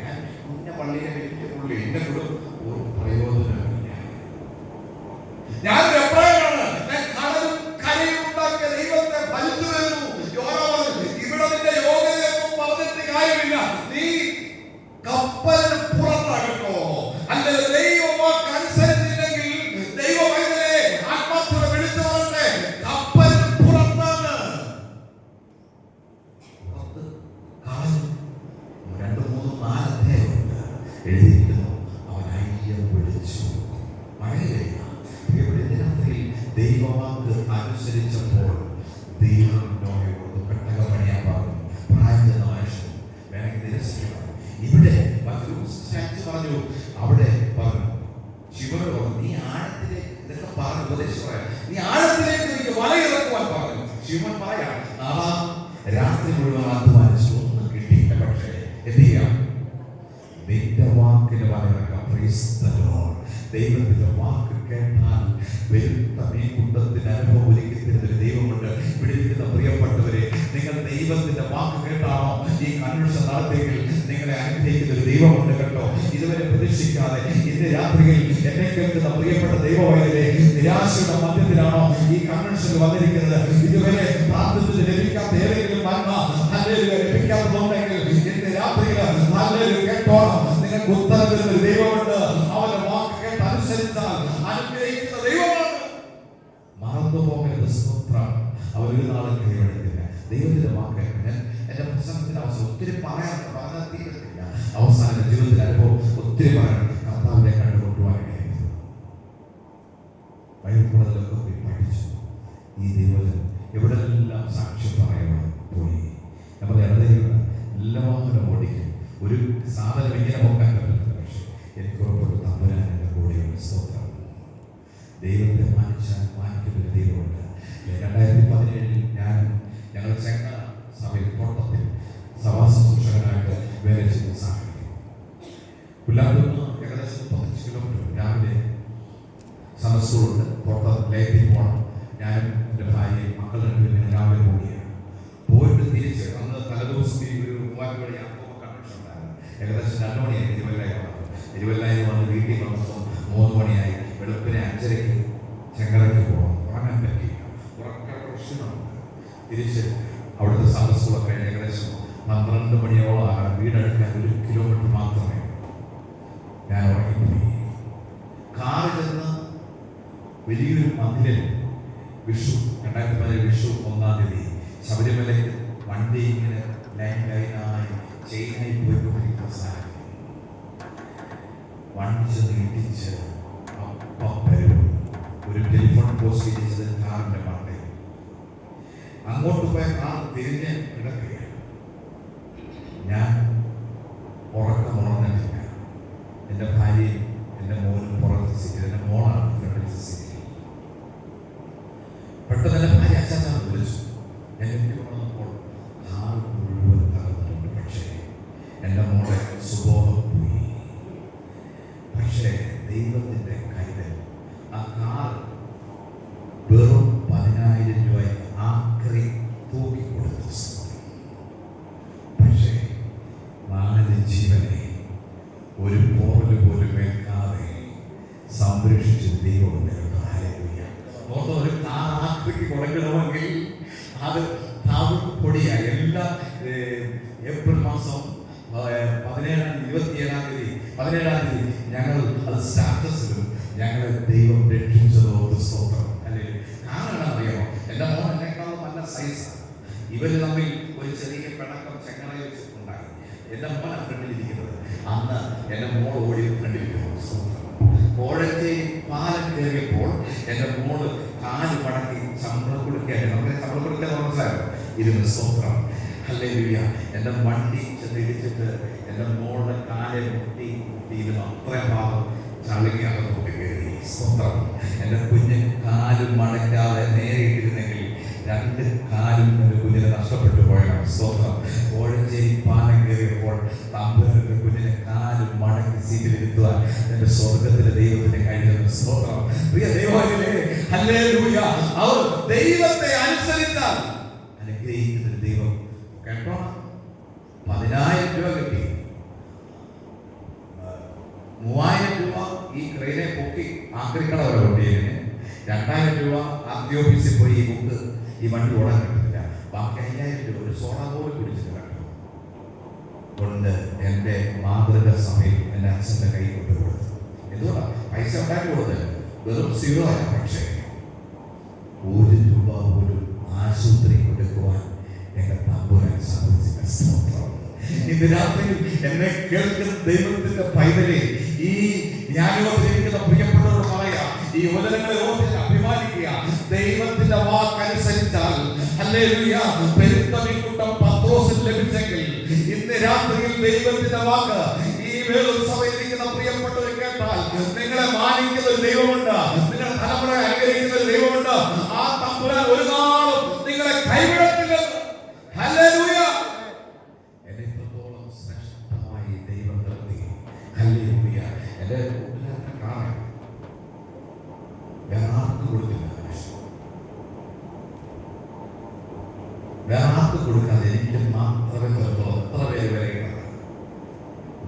[SPEAKER 1] ഞാൻ ഇന്ന പള്ളിയെ വലിയ പുള്ളി, എന്നെ കൂടെ ഒരു പ്രയോജനമില്ല. ഞാൻ എപ്പോഴാണ് ഞാൻ കടലും കരയും ഉണ്ടാക്കിയ ദൈവത്തെ ഫലിച്ചു വരുന്നു. ഇവിടെ നിന്റെ യോഗ്യതയൊന്നും പറഞ്ഞിട്ട് കാര്യമില്ല, നീ കപ്പലിന് പുറത്താകട്ടോ. അല്ലെങ്കിൽ ദൈവവാക്ക് അനുസരിച്ചില്ലെങ്കിൽ ദൈവവൈദ്യരെ ആത്മാർത്ഥത വിളിച്ചു പറഞ്ഞെ കപ്പലിന് പുറത്താണ്. 2, 3, 4 അധ്യായമുണ്ട് എഴുതിയിരിക്കുന്നു. അവൻ അയ്യം വിളിച്ചു. മഴയില്ല. ദൈവവാക്ക് അനുസരിച്ചപ്പോൾ ദൈവം നോയോട് പെട്ടകം പണിയാൻ പറഞ്ഞു. പ്രായം ചെന്ന മനുഷ്യൻ വേണമെങ്കിൽ നിരസിക്കണം. ഇവിടെ പറയാം, നീ ആഴത്തിലേക്ക് എനിക്ക് വലയിറക്കുവാൻ പറഞ്ഞു. ശിവൻ പറയാം, രാത്രി മുഴുവൻ അധ്വാനിച്ചു, ഒന്നും കിട്ടിയില്ല. പക്ഷേ എന്ത് ചെയ്യാം? നിന്റെ വാക്കിന് വലയിറക്കാം. ദൈവത്തിന്റെ വാക്ക് കേട്ടാൽ വരുത്ത മീൻകുട്ടത്തിന് അനുഭവം ഒരുക്കി തരുന്നൊരു ദൈവമുണ്ട്. പിടിക്കുന്ന പ്രിയപ്പെട്ടവരെ, നിങ്ങൾ ദൈവത്തിന്റെ വാക്ക് കേട്ടാണോ ഈ കൺവെൻഷൻ നടത്തിയെങ്കിൽ നിങ്ങളെ അനുഗ്രഹിക്കുന്ന ഒരു ദൈവമുണ്ട് കേട്ടോ. ഇതുവരെ പ്രതീക്ഷിക്കാതെ ഇന്ന് രാത്രിയിൽ എന്നെ കേൾക്കുന്ന പ്രിയപ്പെട്ട ദൈവവൈദ്യരെ, നിരാശയുടെ മധ്യത്തിലാണോ ഈ കൺവെൻഷനിൽ വന്നിരിക്കുന്നത്? ഇതുവരെ പ്രാർത്ഥനയിൽ ലഭിക്കാത്ത ഏതെങ്കിലും നന്മ ലഭിക്കാത്തതുണ്ടെങ്കിൽ ഇന്ന് രാത്രിയിൽ കേട്ടോണം, നിങ്ങൾക്ക് ഉത്തരം തരുന്ന ഒരു ദൈവമുണ്ട്. അവന്റെ വാക്ക് കേട്ട് അനുസരിച്ചാൽ അനുഗ്രഹിക്കുന്ന ദൈവമാണ്. മറന്നു പോകരുത്. സ്തോത്രം. അവർ ഒരു നാളും കൈവെടുത്തില്ല. ദൈവത്തിന്റെ വാക്ക് കേൾക്കാൻ എന്റെ പ്രസംഗത്തിന്റെ അവസരം ഒത്തിരി പറയാൻ തീരത്തില്ല. അവസാന ജീവിതത്തിന്റെ അനുഭവം ഒത്തിരി പറയാൻ കർത്താവിനെ കണ്ടുകൊണ്ടുപോകാനായിരുന്നു. ബൈബിളിലൊക്കെ പോയി പഠിച്ചു. ഈ ദൈവം എവിടെല്ലാം സാക്ഷ്യം പറയാൻ പോയി. നമ്മൾ ഇടതയിലുള്ള എല്ലാവരും ഓടിക്കും. ഒരു സാധനം ഇങ്ങനെ നോക്കാൻ പറ്റുന്നില്ല. പക്ഷെ എനിക്ക് ഉറപ്പുള്ള തമ്പുരാൻ എൻ്റെ കൂടെയുള്ള. സ്തോത്രം. ദൈവത്തെ മാനിക്കുന്ന ദൈവമുണ്ട്. 2017 ഞങ്ങൾ ചെങ്ങ സഭയിൽ തോട്ടത്തിൽ സഭാ ശുശ്രൂഷകനായിട്ട് വേല ചെയ്യുന്ന സാഹചര്യം. പുല്ലാത്തുനിന്ന് ഏകദേശം 35 കിലോമീറ്റർ രാവിലെ സദസ്സുകളുണ്ട്. തോട്ടത്തിലേക്ക് പോകണം. ഞാനും എൻ്റെ ഭാര്യയും മക്കൾ രണ്ടുപേരും രാവിലെ പോവുകയാണ്. പോയിട്ട് തിരിച്ച് അന്ന് തലേദിവസം ഒരു 3 മണി യാത്ര കൺവെൻഷൻ ഉണ്ടായിരുന്നു. ഏകദേശം 2 മണിയായി തിരുവല്ലായി വന്ന് വീട്ടിൽ വന്നപ്പോൾ 3 മണിയായി. വെളുപ്പിനെ 5:30 ചെങ്ങറയ്ക്ക് പോകണം. ഉറങ്ങാൻ പറ്റിയില്ല. ഉറക്ക പ്രശ്നമുണ്ട്. തിരിച്ച് അവിടുത്തെ സദസ്സുകളൊക്കെ ഏകദേശം 12 മണിയോളം വീടെടുക്കാൻ 1 കിലോമീറ്റർ മാത്രമേ. ഞാൻ ഉറങ്ങിപ്പോയി. കാറ് ചെന്ന് വലിയൊരു മതിലിൽ വിഷു 2017 വിഷു 1-ാം തീയതി ശബരിമലയ്ക്ക് വണ്ടി ഇങ്ങനെ ലൈനായി ചെയിനായി പോയിക്കൊണ്ടിരിക്കുന്ന സാഹചര്യം. വണ്ടി ചെന്ന് ഇടിച്ച് ഒരു ടെലിഫോൺ പോസ്റ്റ് ഇടിച്ചത് കാറിന്റെ പാട്ടയിൽ. അങ്ങോട്ട് പോയ കാർ തിരിഞ്ഞ് കിടക്കുകയാണ്. ഞാൻ ഉറക്കമുണർന്നിട്ടില്ല. എൻ്റെ ഭാര്യയും എൻ്റെ മോനും പുറത്ത് സീറ്റിൽ, എൻ്റെ മോളാണ് ഫ്രണ്ടിൽ സീറ്റിൽ. പെട്ടെന്ന് എൻ്റെ ഭാര്യ അച്ചാച്ചാന്ന് വിളിച്ചു. ഞാൻ എനിക്ക് വന്നപ്പോൾ കാർ മുഴുവൻ തകർന്നിട്ടുണ്ട്. പക്ഷേ എൻ്റെ മോളെ സുബോധം പോയി. പക്ഷേ ദൈവത്തിൻ്റെ കൈകൾ ആ കാർ വെറും 10,000 രൂപയ്ക്ക് ആക്രി തൂക്കിക്കൊടുത്തു. പക്ഷേ 4 ജീവനെ ഒരു പോറല് പോലും ഏൽക്കാതെ സംരക്ഷിച്ച് ദൈവമുണ്ട്. ഒരു കാർ ആക്രിക്ക് കൊടുക്കണമെങ്കിൽ അത് പൊടിയായി. എല്ലാ ഏപ്രിൽ മാസം 27-ാം തീയതി ഞങ്ങൾ അത് സ്റ്റാറ്റസിലും ഞങ്ങളെ ദൈവം രക്ഷിച്ചതോ സ്തോത്രം. അല്ലെങ്കിൽ കാരണം അറിയാമോ, എൻ്റെ മോൻ എന്നെക്കാളും നല്ല സൈസാണ്. ഇവര് തമ്മിൽ ഒരു ചെറിയ പിണക്കം ചെങ്ങറയിൽ വെച്ചിട്ടുണ്ടായി. എൻ്റെ മോൻ ഫ്രണ്ടിലിരിക്കുന്നത്. അന്ന് എൻ്റെ മോൾ ഓടി ഫ്രണ്ടിലിരിക്കുന്നു. കോഴത്തെ പാലം കയറിയപ്പോൾ എൻ്റെ മോള് കാല് മടക്കി ചമ്രക്കുടുക്കായിട്ട്, നമ്മുടെ ചമ്രക്കുടുക്ക മനസ്സിലായോ, ഇരുന്ന് സ്തോത്രം. ഹല്ലേലൂയ. എൻ്റെ വണ്ടി ചെന്ന് ഇടിച്ചിട്ട് എൻ്റെ മോളുടെ കാലെ മുട്ടി ഇരുന്ന് അത്രയും ഭാഗം ചളിക്കകത്തോട്ട് കയറി. സ്തോത്രം. എൻ്റെ കുഞ്ഞ് കാലും മടക്കാതെ നേരെ ഇട്ടിരുന്നെങ്കിൽ 2 കാലും എൻ്റെ കുഞ്ഞിനെ നഷ്ടപ്പെട്ടു പോയാണ്. സ്തോത്രം. കോഴഞ്ചേരി പാലം കയറിയപ്പോൾ തമ്പുരാന്റെ കുഞ്ഞിനെ കാലും മടക്കി സീറ്റിലിരുത്തുവാൻ എൻ്റെ സ്വർഗത്തിലെ ദൈവത്തിന് കഴിഞ്ഞു. സ്തോത്രം. പ്രിയ ദൈവമേ, ഹല്ലേലൂയ. അവർ ദൈവത്തെ അനുസരിച്ചാൽ അനുഗ്രഹിക്കുന്ന ദൈവം കേട്ടോ. 10,000 രൂപ കിട്ടി. 3,000 രൂപ ഈ ക്രെയിനെ പൊക്കി ആക്രിക്കട വരെ കൊണ്ടിരുന്നു. 2,000 രൂപ ആദ്യ ഓഫീസിൽ പോയി ഈ വണ്ടി ഓടാൻ കിട്ടില്ല. ബാക്കി 5,000 രൂപ ഒരു സോഡ പോലും കുടിച്ചിട്ട് കേട്ടോ കൊണ്ട് എൻ്റെ മാതൃക സഭയിൽ എൻ്റെ അച്ഛൻ്റെ കൈ കൊണ്ട് കൊടുത്തു. എന്തുകൊണ്ടാണ്? പൈസ ഉണ്ടാക്കി കൊടുത്തത് വെറും 0 ആയ. പക്ഷേ 1 രൂപ പോലും ആശുപത്രി കൊടുക്കുവാൻ എന്റെ തമ്പുരാൻ സാധിച്ചില്ല. ഇന്ന് രാത്രി എന്നെ കേൾക്കുന്ന ദൈവത്തിന്റെ പൈതലെ, ഈ ജ്ഞാനോപരിക്കുന്ന പ്രിയപ്പെട്ടവരോട് പറയാ, ഈ വചനങ്ങളെ ഓർത്ത് അഭിമാനിക്കുക. ദൈവത്തിന്റെ വാക്കനുസരിച്ചാൽ ഹല്ലേലൂയ പെരുന്തമിക്കൂട്ടം പത്രോസിന് ലഭിച്ചെങ്കിൽ ഇന്ന് രാത്രിയിൽ ദൈവത്തിന്റെ വാക്ക് ഈ വേള സഭയിലിരിക്കുന്ന പ്രിയപ്പെട്ടവർ കേട്ടാൽ നിങ്ങളെ മാനിക്കുന്ന ഒരു ദൈവമുണ്ട്. നിങ്ങളുടെ നമ്മളെ അനുഗ്രഹിക്കുന്ന ഒരു ദൈവമുണ്ട്. ആ തമ്പുരാൻ ഒരു നാളും നിങ്ങളെ കൈവിടത്തില്ലെന്ന്. ഹല്ലേലൂയ. എന്നെ ഇത്രത്തോളം ശ്രേഷ്ഠമായി ദൈവം നിർത്തി. ഹല്ലേലൂയ. എന്റെ കൂട്ടുകാരനെ കാണാൻ വേറെ ആർക്കും കൊടുത്തില്ല. വേറെ ആർക്കും കൊടുക്കാതെ എനിക്ക് മാത്രമേ തരത്തുള്ളൂ. എത്ര പേര് വരെ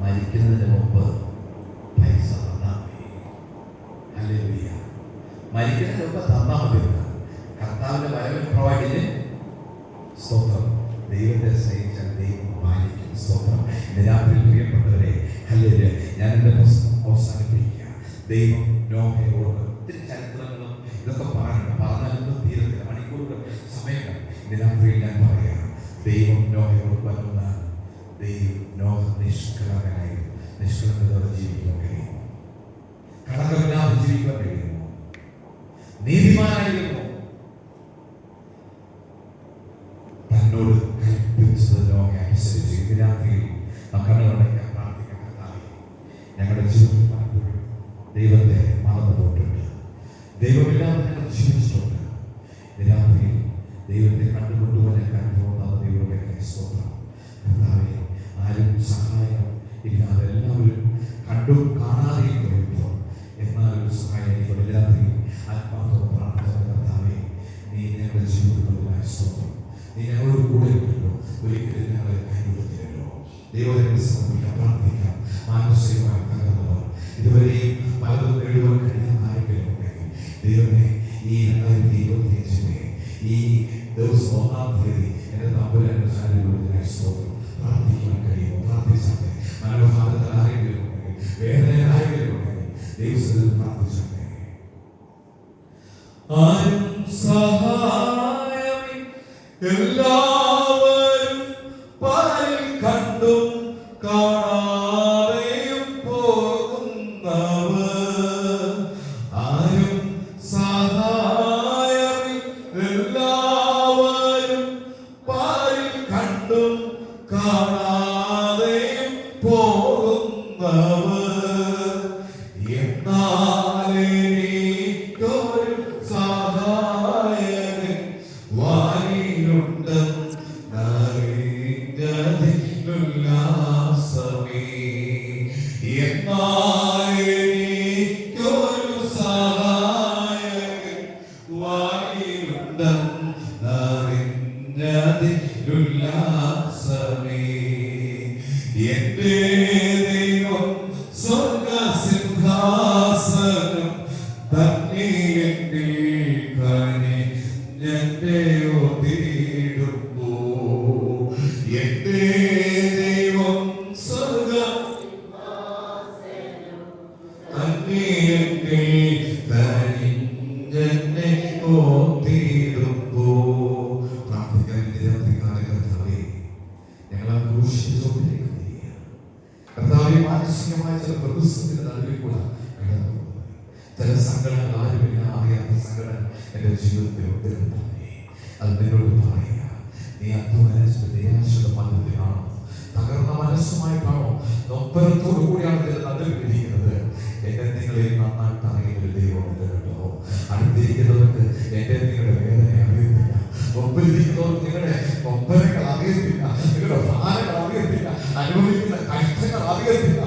[SPEAKER 1] മരിക്കുന്നതിന് മുമ്പ് പൈസ തന്നാൽ മതി. ഹല്ലേലൂയ. മരിക്കുന്നതിന് മുമ്പ് തന്നാൽ മതി. കർത്താവിന്റെ വരവിന് പ്രവാചകന് സ്തോത്രം. ദൈവത്തെ സ്നേഹിച്ചാൽ ദൈവം പാലിക്കും. സ്തോത്രം. രാത്രി പ്രിയപ്പെട്ടവരെ, ഹല്ലേലൂയ, ഞാൻ എൻ്റെ പ്രശ്നം അവസാനിപ്പിക്കുക. ദൈവം നോഹയോട് ഒത്തിരി ചരിത്രങ്ങളും ഇതൊക്കെ പറഞ്ഞാലൊന്നും തീരത്തില്ല. മണിക്കൂറുകൾ സമയങ്ങൾ രാത്രിയിൽ ഞാൻ പറയാം. ദൈവം നോഹയോട് പറഞ്ഞ ദൈവം നോഹ നിഷ്കളങ്കനായി നിഷ്കളങ്കതയോടെ ജീവിക്കാൻ കഴിയുമോ? കളങ്കമില്ലാതെ ജീവിക്കാൻ കഴിയുമോ? നീതിമാനായിരുന്നു. തന്നോട് കൽപ്പിച്ചത് നോഹ അനുസരിച്ച്. ഇത് രാത്രിയിൽ കണ്ണുകളടയ്ക്കാൻ പ്രാർത്ഥിക്കാൻ. ഞങ്ങളുടെ ജീവിതത്തിൽ പലപ്പോഴും ദൈവത്തെ മറന്നു പോയിട്ടുണ്ട്. ദൈവമില്ലാതെ ഞങ്ങൾ ജീവിച്ചിട്ടുണ്ട്. രാത്രിയിൽ ദൈവത്തെ കണ്ടുകൊണ്ടുപോകാൻ പോകുന്ന ദൈവത്തെ സ്തോത്രം. കർത്താവേ, ആരും സഹായം ഇല്ലാതെ എല്ലാവരും കണ്ടും കാണാതെയും കഴിയുമ്പോൾ എന്നാലും സഹായം രാത്രിയിൽ ആത്മാർത്ഥം പ്രാർത്ഥന. കർത്താവേ, നീ ഞങ്ങളുടെ ജീവിതത്തിലുള്ളതായ സ്തോത്രം. നീ ഞങ്ങളോട് കൂടെ ഉണ്ടല്ലോ. ഒരിക്കലും ഞങ്ങളെ കൈവിടുത്തില്ലല്ലോ. ദൈവത്തെ സമർപ്പിക്കാം, പ്രാർത്ഥിക്കാം. മാനസികമായി തകർന്നവർ, ഇതുവരെയും പലതും നേടുവാൻ കഴിയാൻ ആരെങ്കിലും ഉണ്ടെങ്കിൽ ദൈവമേ, ഈ 2025 ഈ ദിവസം 1-ാം തീയതി എന്റെ തമ്പുരാന്റെ സാന്നിധ്യത്തിനായി സ്തോത്രം. പ്രാർത്ഥിക്കാൻ കഴിയുമോ? പ്രാർത്ഥിച്ചാട്ടെ. മനോഭാരത്തിൽ ആരെങ്കിലും ഉണ്ടെങ്കിൽ, വേദനയിൽ ആരെങ്കിലും ഉണ്ടെങ്കിൽ ദൈവത്തിൽ പ്രാർത്ഥിച്ചാട്ടെ. ആരും സഹായം എല്ലാവരും പലരും കണ്ടും കാണാതെയും പോകുന്നവർ. ആരും സഹായം എല്ലാവരും പലരും കണ്ടും കാണാതെയും പോകുന്നവർ. എന്നാലെനിക്കൊരു സഹായകൻ വാനിലുണ്ടെന്നറിഞ്ഞതിലുല്ലാസമേ. എന്നാലെനിക്കൊരു സഹായകൻ വാനിലുണ്ടെന്നറിഞ്ഞതിലുല്ലാസമേ. എന്റെ ദൈവം സ്വർഗസിംഹാസനം തന്നിലെങ്കിൽ കനിഞ്ഞെന്നെയോ തേടുമ്പോ. എന്റെ ദൈവം സ്വർഗസിംഹാസനം തന്നിലെങ്കിൽ കനിഞ്ഞെന്നെയോ തേടുമ്പോ. പ്രാർത്ഥിക്കാൻ കർത്താവേ, ഞങ്ങളെ ക്രൂശിച്ചുകൊണ്ടിരിക്കുന്ന കർത്താവേ, മാനസികമായ ചില പ്രതിസന്ധിയുടെ നടുവിൽ കൂടെ കടന്നു പോകുന്നത് ചില സങ്കടങ്ങൾ, ആരുമില്ല അറിയാത്ത സങ്കടം എൻ്റെ ജീവിതത്തിൽ ഉയർന്നേ. അത് നിന്നോട് പറയുക. നീ അധ്വാനിച്ചിട്ട് നിരാശയുടെ മധ്യത്തിലാണോ? തകർന്ന മനസ്സുമായിട്ടാണോ? നൊമ്പരത്തോടു കൂടിയാണ് ഇതിന്റെ നടുവിൽ ഇരിക്കുന്നത്. എന്നെ നിങ്ങളിൽ നന്നായിട്ട് അറിയുന്ന ഒരു ദൈവമുണ്ട് കേട്ടോ. അടുത്തിരിക്കുന്നവർക്ക് എന്റെ നിങ്ങളുടെ വേദന അറിയത്തില്ല. ഒപ്പിരിക്കുന്നവർക്ക് നിങ്ങളുടെ ഒപ്പരങ്ങൾ അറിയത്തില്ല. നിങ്ങളുടെ ഭാരങ്ങൾ അറിയത്തില്ല. അനുഭവിക്കുന്ന കഷ്ടങ്ങൾ അറിയത്തില്ല.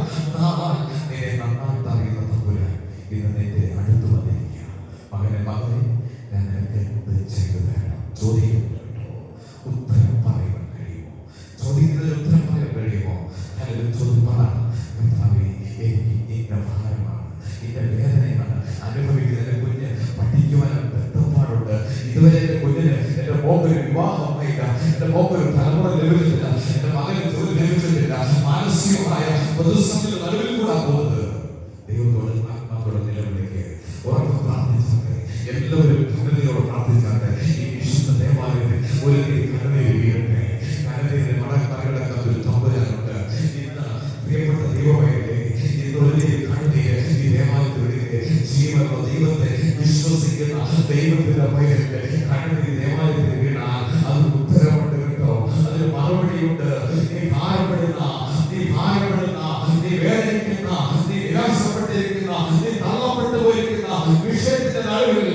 [SPEAKER 1] നിന്നെ നന്നായിട്ട് അറിയുന്ന തമ്പുരാൻ ഇന്ന് നിന്റെ അടുത്ത് വന്നിരിക്കുക. മകനെ, മകനെ, ഞാൻ നിനക്ക് എന്ത് ചെയ്തു തരണം? ചോദിക്കുന്നുണ്ട് കേട്ടോ. ഉത്തരം പറയുവാൻ കഴിയുമോ? ചോദിക്കുന്നതിന് ഉത്തരം പറയാൻ കഴിയുമോ? ഞാനൊരു ചോദ്യം പറയാം. കർത്താവേ, എനിക്ക് ഇന്ന ഭാരമാണ്, ഇന്ന വേദനയാണ് അനുഭവിക്കുന്നത്. എൻ്റെ കുഞ്ഞ് പഠിക്കുവാനും ബന്ധപ്പാടുണ്ട്. ഇതുവരെ എൻ്റെ കുഞ്ഞിന്, എൻ്റെ മോക്കൊരു വിവാഹമായില്ല, എൻ്റെ മോക്കൊരു തലമുറ ലഭിച്ചിട്ടില്ല, എൻ്റെ മകന് ജോലി ലഭിച്ചിട്ടില്ല. മാനസികമായ പ്രതിസന്ധിയുടെ നടുവിൽ കൂടെ പോകുന്നത്. ദൈവത്തോട് ആത്മാത്തോടെ നിലവിളിക്ക് ഉറപ്പ് പ്രാർത്ഥിച്ചാട്ടെ. എല്ലാവരും കണ്ണുനീരോട് പ്രാർത്ഥിച്ചാട്ടെ. ഈ വിശുദ്ധ ദേവാലയത്തിൽ ഒരു കണ്ണുനീര് വീഴട്ടെ. കണ്ണുനീരിന് മടക്കടക്കാത്ത ഒരു തമ്പുരാനുണ്ട്. ഇന്ന് പ്രിയപ്പെട്ട ദൈവമേ, ഇന്ന് ഒരു കണ്ണുനീര് ഈ ദേവാലയത്തിൽ വിടുകയെ ജീവനുള്ള ദൈവത്തെ വിശ്വസിക്കുന്ന ദൈവത്തിന്റെ പൈതലിന്റെ കണ്ണുനീര് ദേവാലയത്തിൽ വീണാൽ അത് ഉത്തരവുണ്ട് കേട്ടോ. അതിന് മറുപടിയുണ്ട്. നീ ഭാരപ്പെടുന്ന, നീ വേദനിക്കുന്ന, നീ നിരാശപ്പെട്ടിരിക്കുന്ന, നീ തള്ളപ്പെട്ടു പോയിരിക്കുന്ന വിഷയത്തിന്റെ നടുവിൽ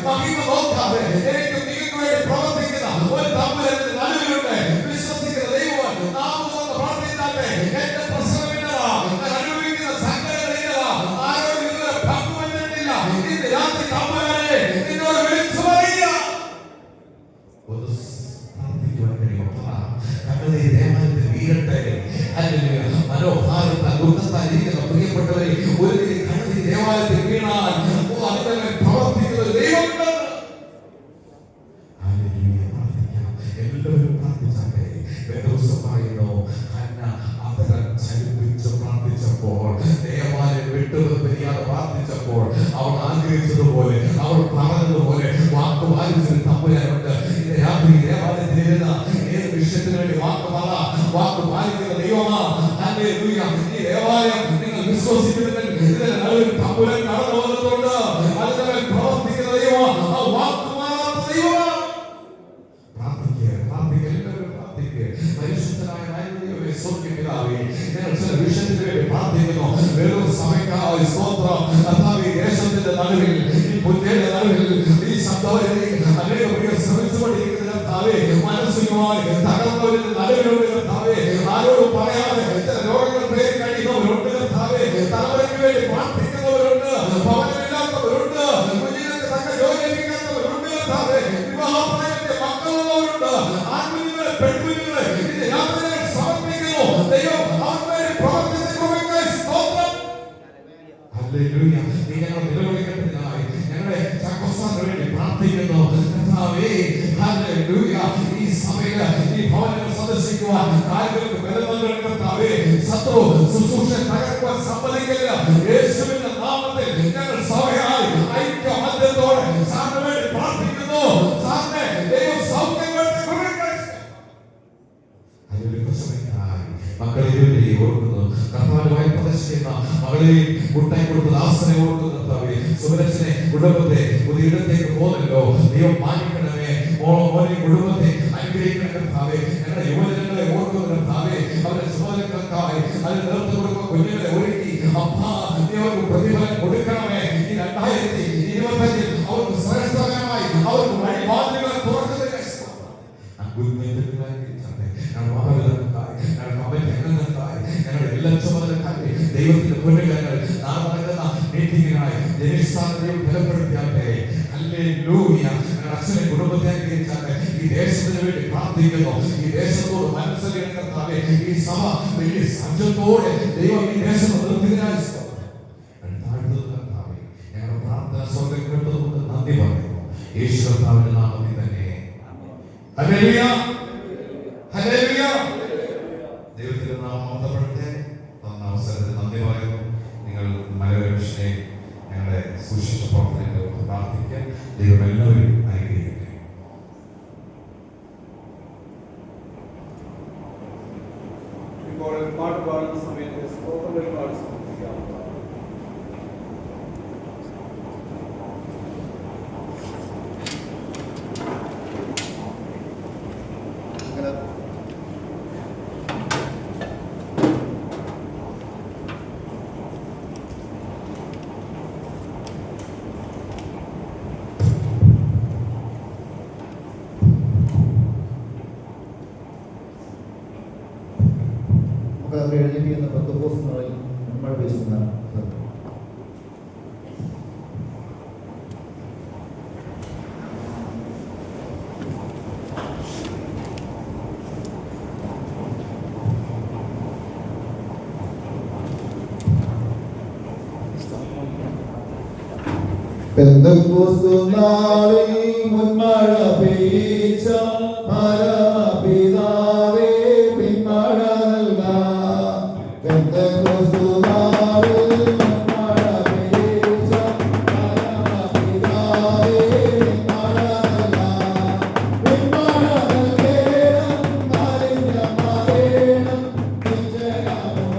[SPEAKER 1] മഹിമ നോക്കാതെ എനിക്ക് നിങ്ങൾക്ക് വേണ്ടി പ്രവർത്തിക്കുന്ന ഒരു തമ്പുരാന്റെ നടുവിലുണ്ട്. വിശ്വസിക്കുന്ന ദൈവം നാം പ്രാർത്ഥിച്ചാട്ടെ. എന്റെ പ്രശ്നമില്ലതാ, ഞാൻ അനുഭവിക്കുന്ന സങ്കടങ്ങളില്ലതാ, ആരോട് നിങ്ങൾ പങ്കുവന്നിട്ടില്ല. ഇന്ന് രാത്രി തമ്പുരാനെ നിന്നോട് വിളിച്ചു പറയുക. ഒന്ന് പ്രാർത്ഥിക്കുവാൻ കഴിയുമോ? കണ്ണുനീർ ദേവാലയത്തിൽ വീഴട്ടെ. ഹല്ലേലൂയ. മനോഭാരത്താൽ ദുഃഖത്താൽ ഇരിക്കുന്ന പ്രിയപ്പെട്ടവരെ, ഒരു കണ്ണുനീർ ദേവാലയത്തിൽ വീണാൽ അതിനെ പ്രവർത്തിക്കുന്ന ദൈവമുണ്ട്. ഹല്ലേലൂയ. പ്രാർത്ഥിക്കാം. എല്ലാവരും പ്രാർത്ഥിച്ചാട്ടെ. വേദപുസ്തകം പറയുന്നു, ഹന്ന അവരെ ചലിപ്പിച്ച് പ്രാർത്ഥിച്ചപ്പോൾ, ദേവാലയം വിട്ടുപിരിയാതെ പ്രാർത്ഥിച്ചപ്പോൾ, അവൾ ആഗ്രഹിച്ചതുപോലെ, അവൾ പറഞ്ഞതുപോലെ വാക്ക് പാലിച്ചൊരു തമ്പുരാനുണ്ട്. ഇന്ന് രാത്രി ദേവാലയത്തിലിരുന്ന ഏത് വിഷയത്തിന് വേണ്ടി വാക്ക് പാലിക്കുന്ന ദൈവമാ. ഹല്ലേലൂയ. ഈ ദേവാലയം നിങ്ങൾ വിശ്വസിക്കുന്നുണ്ടെങ്കിൽ ഇതിന്റെ നടുവിൽ തമ്പുരാൻ കടന്നു വന്നിട്ടുണ്ട്. അതിനെ പ്രവർത്തിക്കുന്ന ദൈവമാ. ആ വാക്ക് മാറാത്ത ദൈവമാ. പ്രാർത്ഥിക്കുക. എല്ലാവരും പ്രാർത്ഥിക്കുക. പരിശുദ്ധനായ ദൈവമേ, സ്വർഗ്ഗപിതാവേ, ഞങ്ങൾ ചില വിഷയത്തിന് വേണ്ടി പ്രാർത്ഥിക്കുന്നു. വെറും സഭയ്ക്കായി സ്തോത്രം. കർത്താവേ, ദേശത്തിന്റെ നടുവിൽ, ഈ പുല്ലിന്റെ നടുവിൽ, ഈ ശബ്ദവരിയിൽ അനേകം പേർ ശ്രമിച്ചുകൊണ്ടിരിക്കുന്ന കർത്താവേ, മനസ്സിനുമായി തകർന്നവരുടെ നടുവിലുണ്ട് കർത്താവേ. ആരോടും പറയാതെ ചില രോഗങ്ങൾ പേര് കഴിയുന്നവരുണ്ട് കർത്താവേ. തലമുറയ്ക്ക് വേണ്ടി പ്രാർത്ഥിക്കുന്നവരുണ്ട്, ഭവനമില്ലാത്തവരുണ്ട്, കുഞ്ഞുങ്ങൾക്ക് തക്ക ജോലി ലഭിക്കാത്തവരുണ്ട് കർത്താവേ. വിവാഹപ്രായത്തിന്റെ മക്കളുള്ളവരുണ്ട്, ആൺകുഞ്ഞുങ്ങളെ പെൺകുഞ്ഞുങ്ങളെ ഇതിന്റെ യാത്രകൾ സമർപ്പിക്കുന്നു. ദൈവം അവർക്ക് പ്രവർത്തിച്ചു സ്തോത്രം. ഹല്ലേലൂയ. നീ ഞങ്ങൾ നിലവിളിക്കുന്നതിനായി ഞങ്ങളെ ചാക്കോസ്ഥാനത്തിന് വേണ്ടി പ്രാർത്ഥിക്കുന്നു കർത്താവേ. ഹല്ലേലൂയ. ഈ സഭയില് ഈ ഭവനങ്ങൾ സന്ദർശിക്കുവാൻ കാര്യങ്ങൾക്ക് ബലം നൽകണം കർത്താവേ. ശത്രു ശുശ്രൂഷ തകർക്കുവാൻ സമ്മതിക്കില്ല. യേശുവിന്റെ നാമത്തിൽ ഞങ്ങൾ സഭയായി ഐക്യമത്യത്തോടെ സാറിന് വേണ്ടി പ്രാർത്ഥിക്കുന്നു. സാറിനെ ദൈവം സൗഖ്യം മക്കളെ ഓർക്കുന്നു. കർത്താവുമായി പ്രദർശിക്കുന്ന മകളെയും മുട്ടായി കൊടുത്ത ദാസനെ ഓർക്കുന്നു കർത്താവേ. സുരക്ഷനെ കുടുംബത്തെ പുതിയ ഇടത്തേക്ക് പോകുന്നല്ലോ. ദൈവം മാനിക്കണമേ. മോനെ കുടുംബത്തെ അനുഗ്രഹിക്കണം കർത്താവേ. ഞങ്ങളുടെ യുവജനങ്ങളെ ഓർക്കുന്നു കർത്താവേ. അവരുടെ സുമതലകൾക്കായി അതിന് നേതൃത്വം കൊടുക്കുന്ന കുഞ്ഞുങ്ങളെ ഒരുക്കി അപ്പാ അവർക്ക് പ്രതിഫലം കൊടുക്കണമേ. ഈ 2025 അവർക്ക് ശ്രേഷ്ഠകരമായി അവർക്ക് വഴിവാതിലുകൾ തുറക്കുന്നതിനായി ഞങ്ങളുടെ എല്ലാ ചുമതലക്കാരെ ദൈവത്തിന്റെ പൊന്നുകരങ്ങൾ നാം നടക്കുന്ന മീറ്റിംഗിനായി ജനസ്ഥാനത്തെയും ബലപ്പെടുത്തിയാട്ടെ. ഹല്ലേലൂയ. ഞങ്ങളുടെ അച്ഛനെ കുടുംബത്തെ അനുഗ്രഹിച്ചാട്ടെ. ഈ ദേശത്തിന് വേണ്ടി പ്രാർത്ഥിക്കുന്നു. ഈ ദേശത്തോട് മനസ്സിലാക്കാൻ കർത്താവേ, ഈ സഭ വലിയ സജ്ജത്തോടെ ദൈവം ഈ ദേശത്ത് നിർത്തിയതിനായി കർത്താവേ, ഞങ്ങളുടെ പ്രാർത്ഥന സ്വർഗ്ഗം കേട്ടതുകൊണ്ട് നന്ദി പറയുന്നു. യേശു കർത്താവിന്റെ നാമത്തിൽ തന്നെ. ഹല്ലേലൂയ. ഹല്ലേലൂയ. ദൈവത്തിന്റെ നാമം മഹത്വപ്പെടട്ടെ. തന്ന അവസരത്തിന് നന്ദി പറയുന്നു. നിങ്ങൾ മലയാള മിഷനെ ഞങ്ങളുടെ സുശേഷ പ്രവർത്തനങ്ങൾക്ക് പ്രാർത്ഥിക്കാൻ ദൈവം എല്ലാവരും അനുഗ്രഹിക്കട്ടെ.
[SPEAKER 2] ഇപ്പോൾ പാട്ട് പാടുന്ന സമയത്ത് സ്തോത്രങ്ങൾ പാടി സമർപ്പിക്കാം.
[SPEAKER 3] എഴുതിയിരിക്കുന്ന പത്തൊമ്പത് നമ്മൾ വെച്ചിരുന്ന പെന്തക്കോസ്തുനാളിൽ മുൻമഴ പെയ്യിച്ച പരമപിതാവേ പിന്മഴ നൽകാം. പെന്തക്കോസ്തുനാളിൽ മുൻമഴ പെയ്യിച്ച പരമപിതാവേ പിന്മഴ നൽകാം. പിന്മഴ നൽകേണം നലിഞ്ഞ മരേണം വിജയമുള്ളതോടെ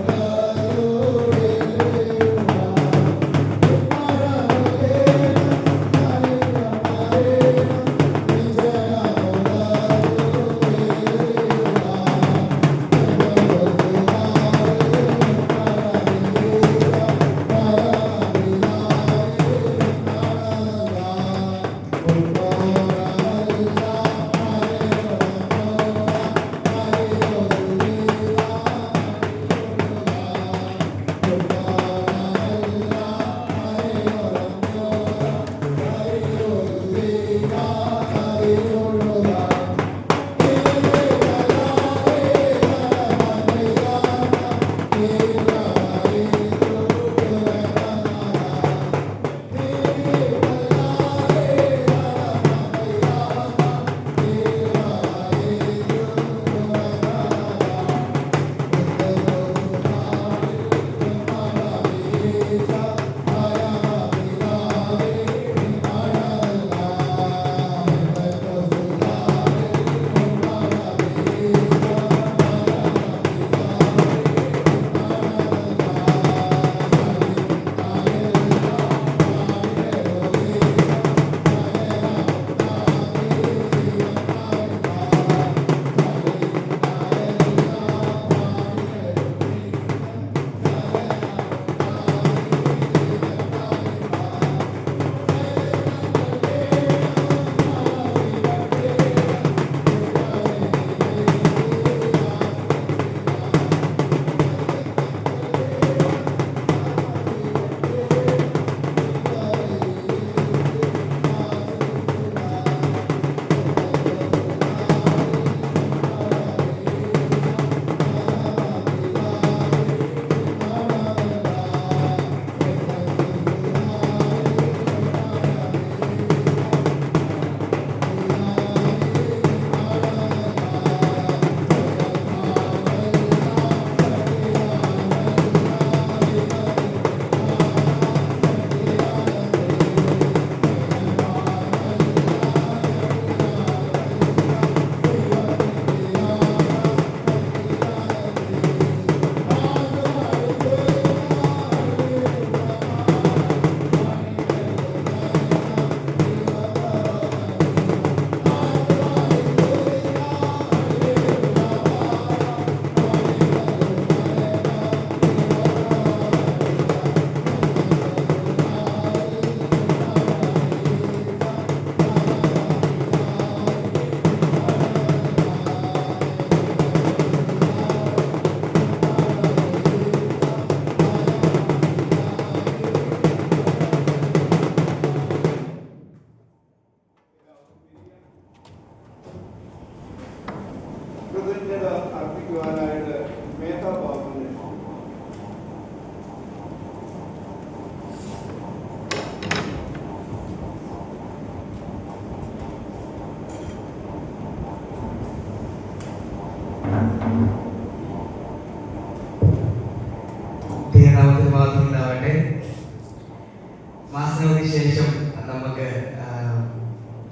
[SPEAKER 4] വന്നതിന് ശേഷം നമുക്ക്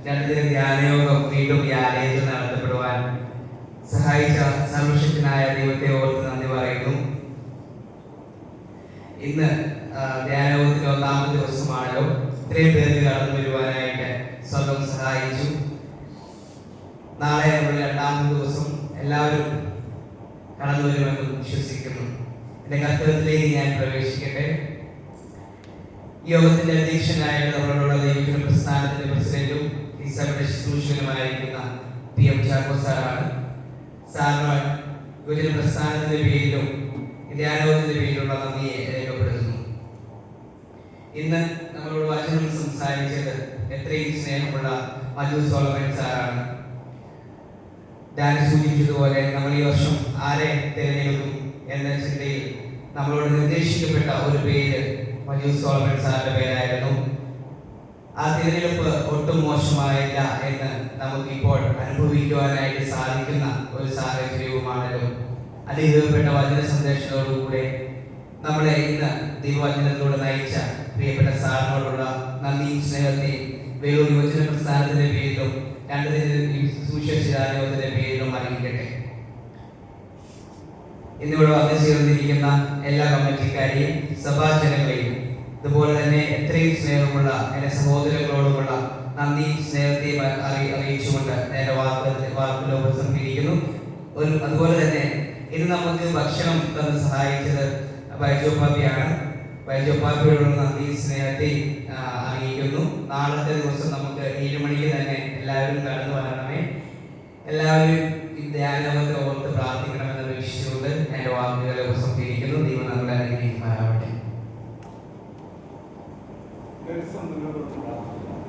[SPEAKER 4] 2 ദിന ധ്യാനയോഗം വീണ്ടും ഈ ആലയത്തിൽ നടത്തപ്പെടുവാൻ സഹായിച്ച സർവശക്തനായ ദൈവത്തെ ഓർത്ത് നന്ദി പറയുന്നു. ഇന്ന് ധ്യാനയോഗത്തിന്റെ 1-ാമത്തെ ദിവസമാണല്ലോ. ഇത്രയും പേർക്ക് കടന്നു വരുവാനായിട്ട് സ്വന്തം സഹായിച്ചു. നാളെ നമ്മുടെ 2-ാമത്തെ ദിവസം എല്ലാവരും കടന്നു വരുമെന്ന് വിശ്വസിക്കുന്നു. എന്റെ കർത്തവ്യത്തിലേക്ക് ഞാൻ പ്രവേശിക്കട്ടെ. യോഗത്തിന്റെ അധ്യക്ഷനായിട്ട് നമ്മളോടുള്ള ദൈവത്തിന്റെ പ്രസ്ഥാനത്തിന്റെ പ്രസിഡന്റും ഈ സഭയുടെ ശുശ്രൂഷകനുമായിരിക്കുന്ന PM ചാക്കോ സാറാണ്. സാറിന് യുവജന പ്രസ്ഥാനത്തിന്റെ പേരിലും ധ്യാനത്തിന്റെ പേരിലുള്ള നന്ദിയെ രേഖപ്പെടുത്തുന്നു. ഇന്ന് നമ്മളോട് വചനം സംസാരിച്ചത് എത്രയും സ്നേഹമുള്ള മജു സോളമൻ സാറാണ്. ഞാൻ സൂചിപ്പിച്ചതുപോലെ നമ്മൾ ഈ വർഷം ആരെ തിരഞ്ഞെടുക്കും എന്ന ചിന്തയിൽ നമ്മളോട് നിർദ്ദേശിക്കപ്പെട്ട ഒരു പേര് മജു സോളമൻ സാറിന്റെ പേരായിരുന്നു. ആ തിരഞ്ഞെടുപ്പ് ഒട്ടും മോശമായില്ല എന്ന് നമുക്കിപ്പോൾ അനുഭവിക്കുവാനായിട്ട് സാധിക്കുന്ന ഒരു സാഹചര്യവുമാണല്ലോ. അനുഗ്രഹപ്പെട്ട വചന സന്ദേശത്തോടുകൂടെ നമ്മളെ ഇന്ന് ദൈവവചനത്തിലൂടെ നയിച്ച പ്രിയപ്പെട്ട സാറിനോടുള്ള നന്ദിയും സ്നേഹത്തെയും വേറൊരു യുവജന പ്രസ്ഥാനത്തിന്റെ പേരിലും 2 ദിന സുവിശേഷത്തിന്റെ പേരിലും അറിയിക്കട്ടെ. ഇന്നിവിടെ വന്നു ചേർന്നിരിക്കുന്ന എല്ലാ കമ്മിറ്റിക്കാരെയും സഭാജനങ്ങളെയും അതുപോലെ തന്നെ എത്രയും സ്നേഹമുള്ള എന്റെ സഹോദരങ്ങളോടുമുള്ള നന്ദിയും സ്നേഹത്തെയും അറിയിച്ചുകൊണ്ട് എന്റെ വാക്കുകൾ ഉപസംഹരിക്കുന്നു. അതുപോലെ തന്നെ ഇന്ന് നമുക്ക് ഭക്ഷണം തന്ന് സഹായിച്ചത് ബൈജോപ്പാപ്പിയാണ്. ബൈജോപ്പാപ്പിയോടുള്ള നന്ദിയും സ്നേഹത്തെയും അറിയിക്കുന്നു. നാളത്തെ ദിവസം നമുക്ക് 7 മണിക്ക് തന്നെ എല്ലാവരും കടന്നു വരണമേ. എല്ലാവരും ഈ ധ്യാനത്തെ ഓർത്ത് പ്രാർത്ഥിക്കണമെന്ന് വീക്ഷിച്ചുകൊണ്ട് എന്റെ വാക്കുകളെ ഉപസംഹരിക്കുന്നു. ദൈവം നമ്മളെ അനുഗ്രഹിക്കുമാറാവട്ടെ.
[SPEAKER 2] നെൽസൺ നിങ്ങളോട് പ്രാർത്ഥിക്കാം.